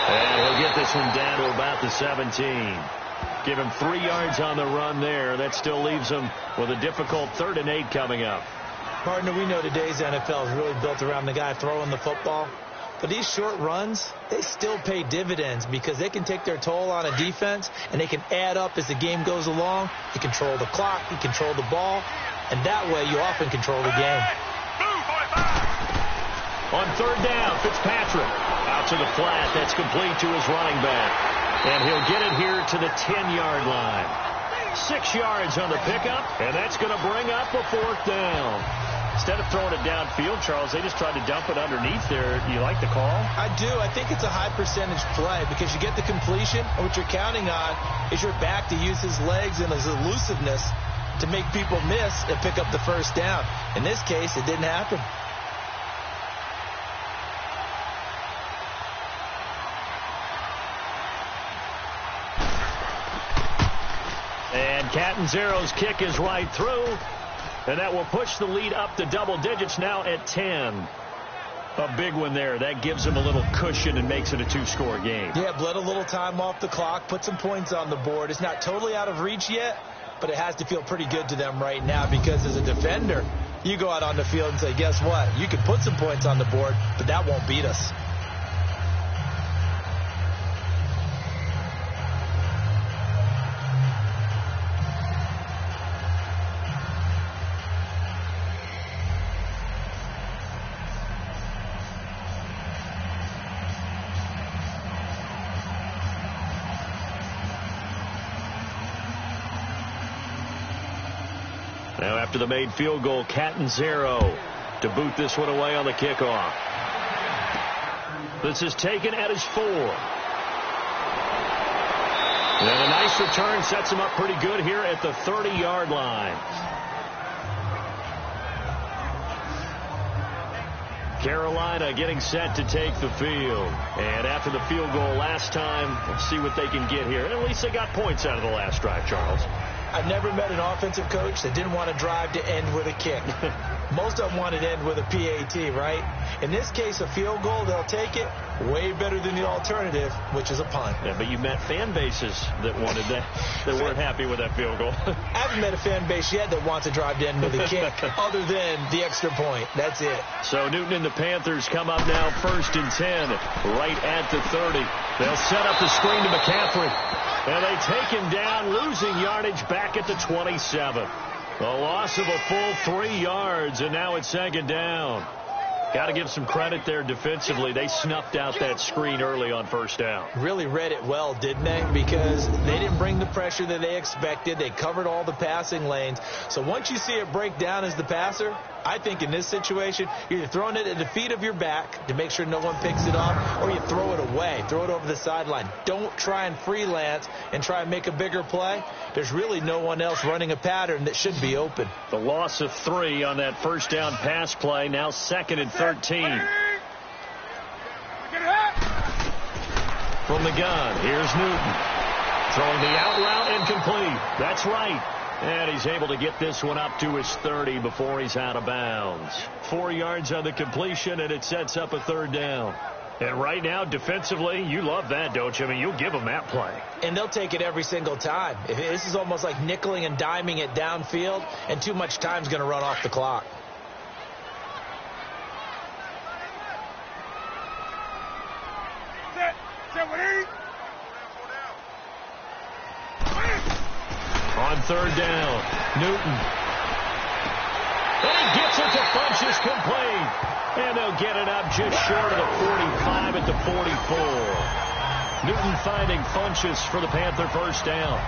And he'll get this one down to about the 17. Give him 3 yards on the run there. That still leaves him with a difficult 3rd and 8 coming up. Partner, we know today's NFL is really built around the guy throwing the football. But these short runs, they still pay dividends because they can take their toll on a defense, and they can add up as the game goes along. You control the clock, you control the ball, and that way you often control the game. On 3rd down, Fitzpatrick out to the flat. That's complete to his running back. And he'll get it here to the 10-yard line. 6 yards on the pickup, and that's going to bring up a 4th down. Instead of throwing it downfield, Charles, they just tried to dump it underneath there. You like the call? I do. I think it's a high percentage play because you get the completion, and what you're counting on is your back to use his legs and his elusiveness to make people miss and pick up the 1st down. In this case, it didn't happen. And Catanzaro's kick is right through. And that will push the lead up to double digits now at 10. A big one there. That gives him a little cushion and makes it a 2-score game. Yeah, bled a little time off the clock, put some points on the board. It's not totally out of reach yet, but it has to feel pretty good to them right now because as a defender, you go out on the field and say, guess what? You can put some points on the board, but that won't beat us. Now after the made field goal, Catanzaro to boot this one away on the kickoff. This is taken at his 4. And a nice return sets him up pretty good here at the 30-yard line. Carolina getting set to take the field. And after the field goal last time, let's see what they can get here. At least they got points out of the last drive, Charles. I've never met an offensive coach that didn't want to drive to end with a kick. Most of them wanted to end with a PAT, right? In this case, a field goal, they'll take it. Way better than the alternative, which is a punt. Yeah, but you met fan bases that wanted that, that weren't happy with that field goal. I haven't met a fan base yet that wants to drive to end with a kick other than the extra point. That's it. So Newton and the Panthers come up now 1st and 10, right at the 30. They'll set up the screen to McCaffrey. And they take him down, losing yardage back at the 27. A loss of a full 3 yards, and now it's 2nd down. Got to give some credit there defensively. They snuffed out that screen early on 1st down. Really read it well, didn't they? Because they didn't bring the pressure that they expected. They covered all the passing lanes. So once you see it break down as the passer, I think in this situation, you're either throwing it at the feet of your back to make sure no one picks it up, or you throw it away, throw it over the sideline. Don't try and freelance and try and make a bigger play. There's really no one else running a pattern that should be open. The loss of 3 on that 1st down pass play, now 2nd and 13. From the gun, here's Newton. Throwing the out route incomplete. That's right. And he's able to get this one up to his 30 before he's out of bounds. 4 yards on the completion, and it sets up a 3rd down. And right now, defensively, you love that, don't you? I mean, you'll give them that play. And they'll take it every single time. This is almost like nickeling and diming it downfield, and too much time's going to run off the clock. On 3rd down, Newton. And he gets it to Funchess complete. And they'll get it up just short of the 45 at the 44. Newton finding Funchess for the Panther first down.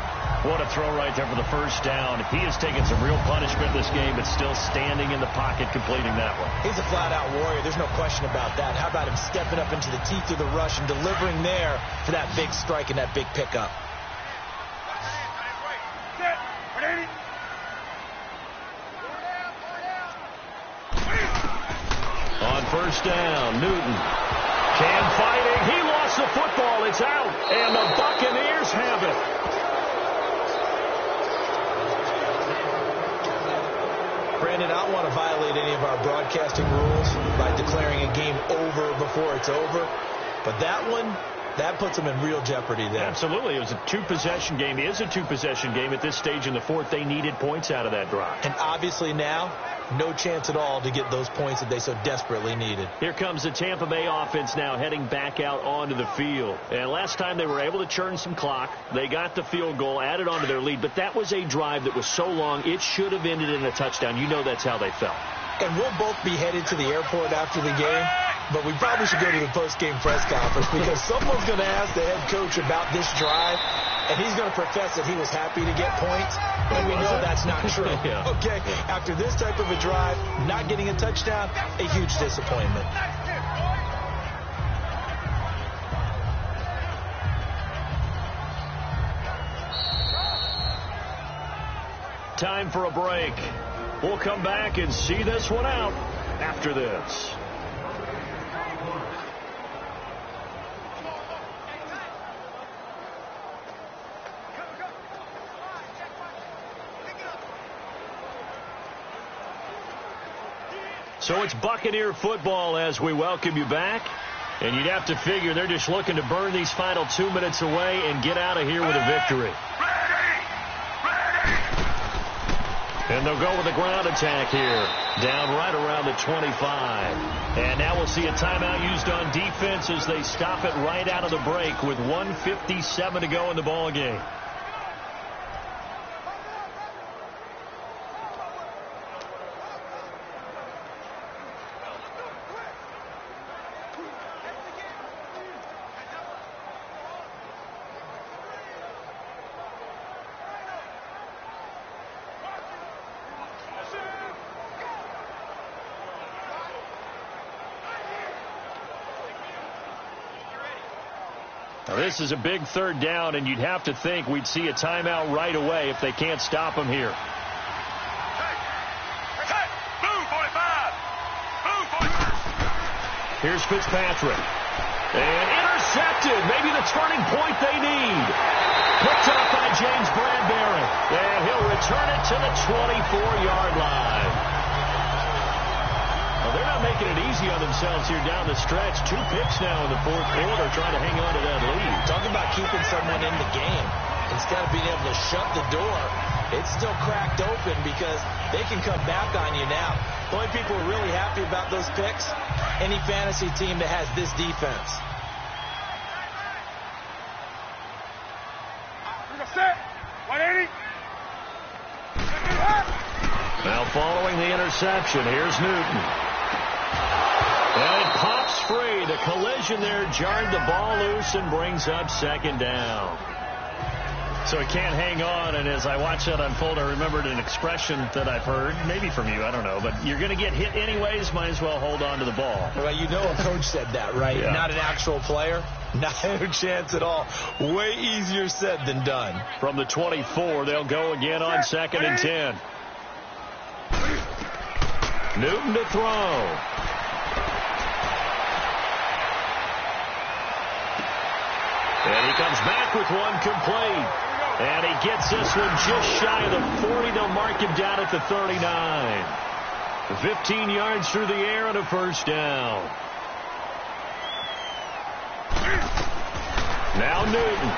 What a throw right there for the first down. He has taken some real punishment this game, but still standing in the pocket completing that one. He's a flat-out warrior. There's no question about that. How about him stepping up into the teeth of the rush and delivering there for that big strike and that big pickup? On first down, Newton. Cam fighting. He lost the football. It's out. And the Buccaneers have it. Brandon, I don't want to violate any of our broadcasting rules by declaring a game over before it's over. But that one, that puts them in real jeopardy there. Absolutely. It was a two-possession game. It is a two-possession game at this stage in the fourth. They needed points out of that drive. And obviously now, no chance at all to get those points that they so desperately needed. Here comes the Tampa Bay offense now heading back out onto the field. And last time they were able to churn some clock. They got the field goal, added onto their lead. But that was a drive that was so long, it should have ended in a touchdown. You know that's how they felt. And we'll both be headed to the airport after the game. But we probably should go to the post-game press conference because someone's going to ask the head coach about this drive, and he's going to profess that he was happy to get points, and we know that's not true. Yeah. Okay, after this type of a drive, not getting a touchdown, a huge disappointment. Time for a break. We'll come back and see this one out after this. So it's Buccaneer football as we welcome you back. And you'd have to figure they're just looking to burn these final 2 minutes away and get out of here with a victory. And they'll go with a ground attack here. Down right around the 25. And now we'll see a timeout used on defense as they stop it right out of the break with 1:57 to go in the ball game. Now, this is a big third down, and you'd have to think we'd see a timeout right away if they can't stop them here. Here's Fitzpatrick. And intercepted. Maybe the turning point they need. Picked up by James Bradbury. And he'll return it to the 24-yard line. Well, they're not making it easy on themselves here down the stretch. 2 picks now in the fourth quarter trying to hang on to that lead. Talk about keeping someone in the game. Instead of being able to shut the door, it's still cracked open because they can come back on you now. The only people who are really happy about those picks, any fantasy team that has this defense. Now following the interception, here's Newton. And it pops free. The collision there jarred the ball loose and brings up second down. So it can't hang on, and as I watch that unfold, I remembered an expression that I've heard, maybe from you, I don't know, but you're going to get hit anyways, might as well hold on to the ball. Well, you know a coach said that, right? Yeah. Not an actual player. Not a chance at all. Way easier said than done. From the 24, they'll go again on 2nd and 10. Newton to throw. And he comes back with one complete. And he gets this one just shy of the 40. They'll mark him down at the 39. 15 yards through the air and a first down. Now Newton.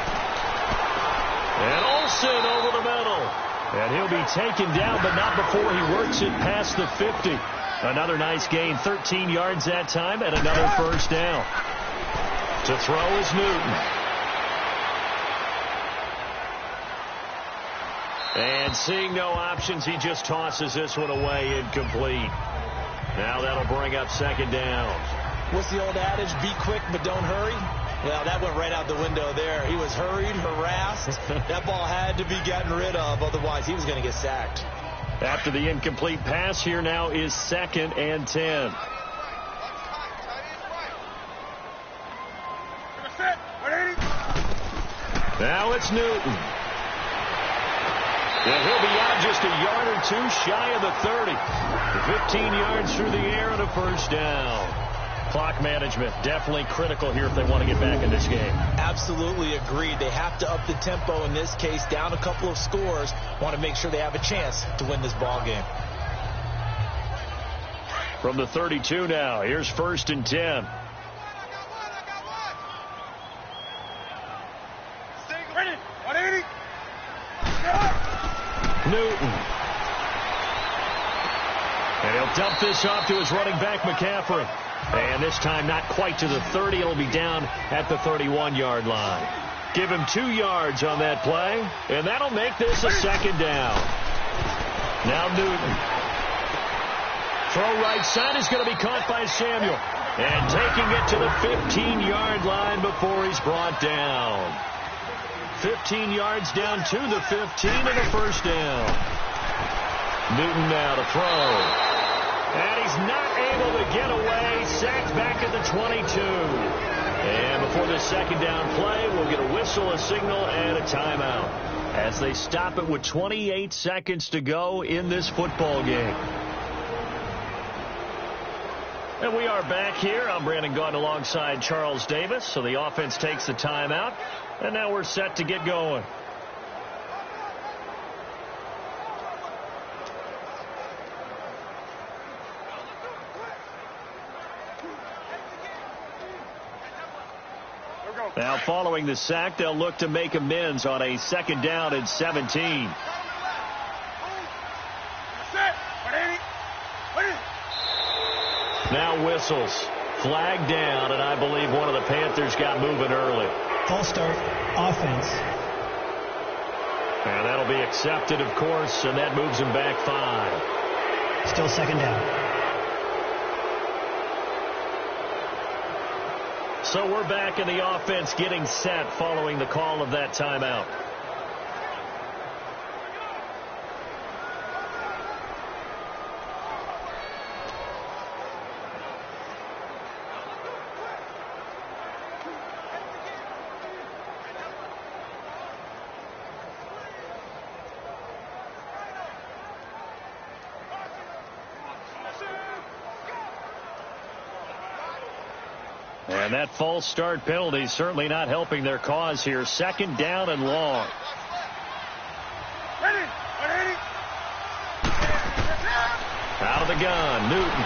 And Olsen over the middle. And he'll be taken down, but not before he works it past the 50. Another nice gain, 13 yards that time, and another first down. To throw is Newton. And seeing no options, he just tosses this one away incomplete. Now that'll bring up second down. What's the old adage? Be quick, but don't hurry. Well, that went right out the window there. He was hurried, harassed. That ball had to be gotten rid of, otherwise he was going to get sacked. After the incomplete pass, here now is 2nd and 10. Now it's Newton. And he'll be out just a yard or two shy of the 30. 15 yards through the air and a first down. Clock management definitely critical here if they want to get back in this game. Absolutely agreed. They have to up the tempo in this case, down a couple of scores. Want to make sure they have a chance to win this ball game. From the 32 now, here's 1st and 10. Newton. And he'll dump this off to his running back, McCaffrey. And this time not quite to the 30. It'll be down at the 31-yard line. Give him 2 yards on that play, and that'll make this a 2nd down. Now Newton. Throw right side is going to be caught by Samuel. And taking it to the 15-yard line before he's brought down. 15 yards down to the 15 and a first down. Newton now to throw. And he's not able to get away. Sacked back at the 22. And before the 2nd down play, we'll get a whistle, a signal, and a timeout as they stop it with 28 seconds to go in this football game. And we are back here. I'm Brandon Gaudin alongside Charles Davis. So the offense takes the timeout. And now we're set to get going. Now following the sack, they'll look to make amends on a 2nd down and 17. Now whistles. Flag down, and I believe one of the Panthers got moving early. False start, offense. And that'll be accepted, of course, and that moves him back 5. Still 2nd down. So we're back in the offense getting set following the call of that timeout. And that false start penalty certainly not helping their cause here. 2nd down and long. Out of the gun, Newton.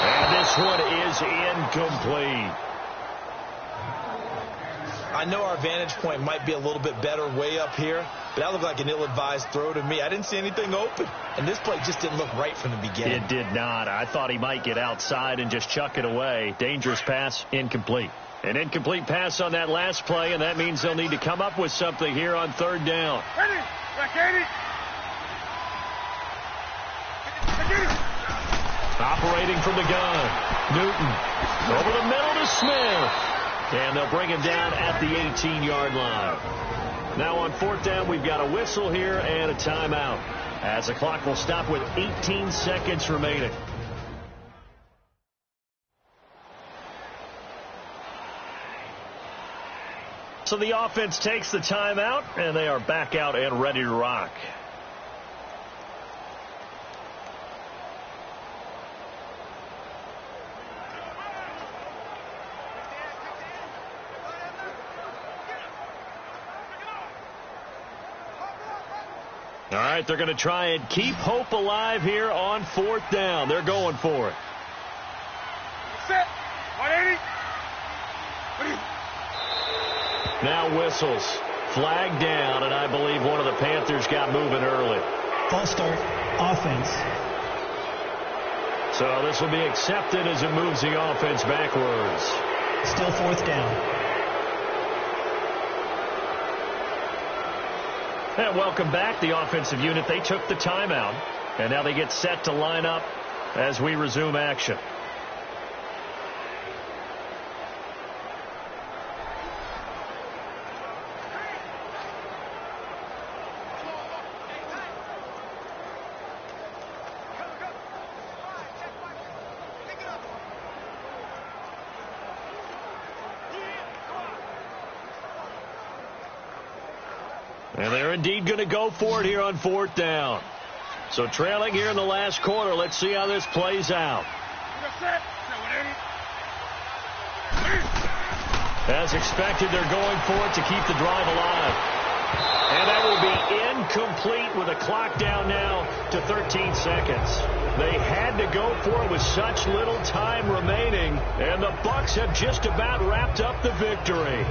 And this one is incomplete. I know our vantage point might be a little bit better way up here, but that looked like an ill-advised throw to me. I didn't see anything open, and this play just didn't look right from the beginning. It did not. I thought he might get outside and just chuck it away. Dangerous pass, incomplete. An incomplete pass on that last play, and that means they'll need to come up with something here on 3rd down. Operating from the gun, Newton over the middle to Smith. And they'll bring him down at the 18-yard line. Now on 4th down, we've got a whistle here and a timeout, as the clock will stop with 18 seconds remaining. So the offense takes the timeout, and they are back out and ready to rock. All right, they're going to try and keep hope alive here on 4th down. They're going for it. Set. 180. Now whistles. Flag down, and I believe one of the Panthers got moving early. False start, offense. So this will be accepted as it moves the offense backwards. Still 4th down. And welcome back, the offensive unit. They took the timeout, and now they get set to line up as we resume action. And they're indeed going to go for it here on 4th down. So trailing here in the last quarter. Let's see how this plays out. As expected, they're going for it to keep the drive alive. And that will be incomplete with a clock down now to 13 seconds. They had to go for it with such little time remaining, and the Bucs have just about wrapped up the victory.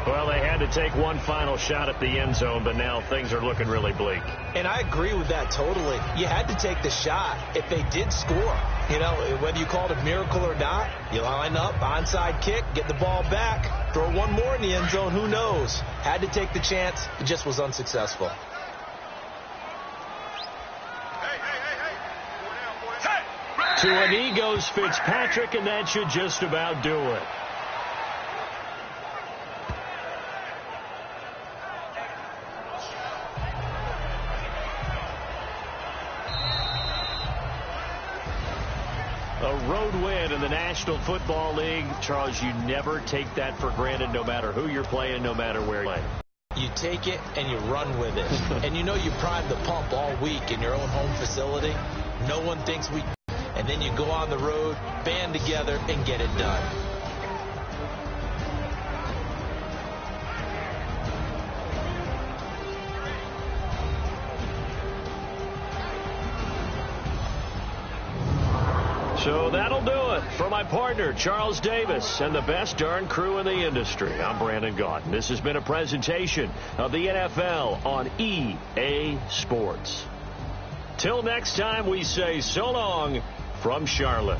Well, they had to take one final shot at the end zone, but now things are looking really bleak. And I agree with that totally. You had to take the shot if they did score. You know, whether you call it a miracle or not, you line up, onside kick, get the ball back, throw one more in the end zone, who knows? Had to take the chance. It just was unsuccessful. To a knee goes Fitzpatrick, and that should just about do it. A road win in the National Football League. Charles, you never take that for granted, no matter who you're playing, no matter where you're playing. You take it and you run with it. And you know you prime the pump all week in your own home facility. No one thinks we... And then you go on the road, band together, and get it done. So that'll do it for my partner, Charles Davis, and the best darn crew in the industry. I'm Brandon Gaudin. This has been a presentation of the NFL on EA Sports. Till next time, we say so long from Charlotte.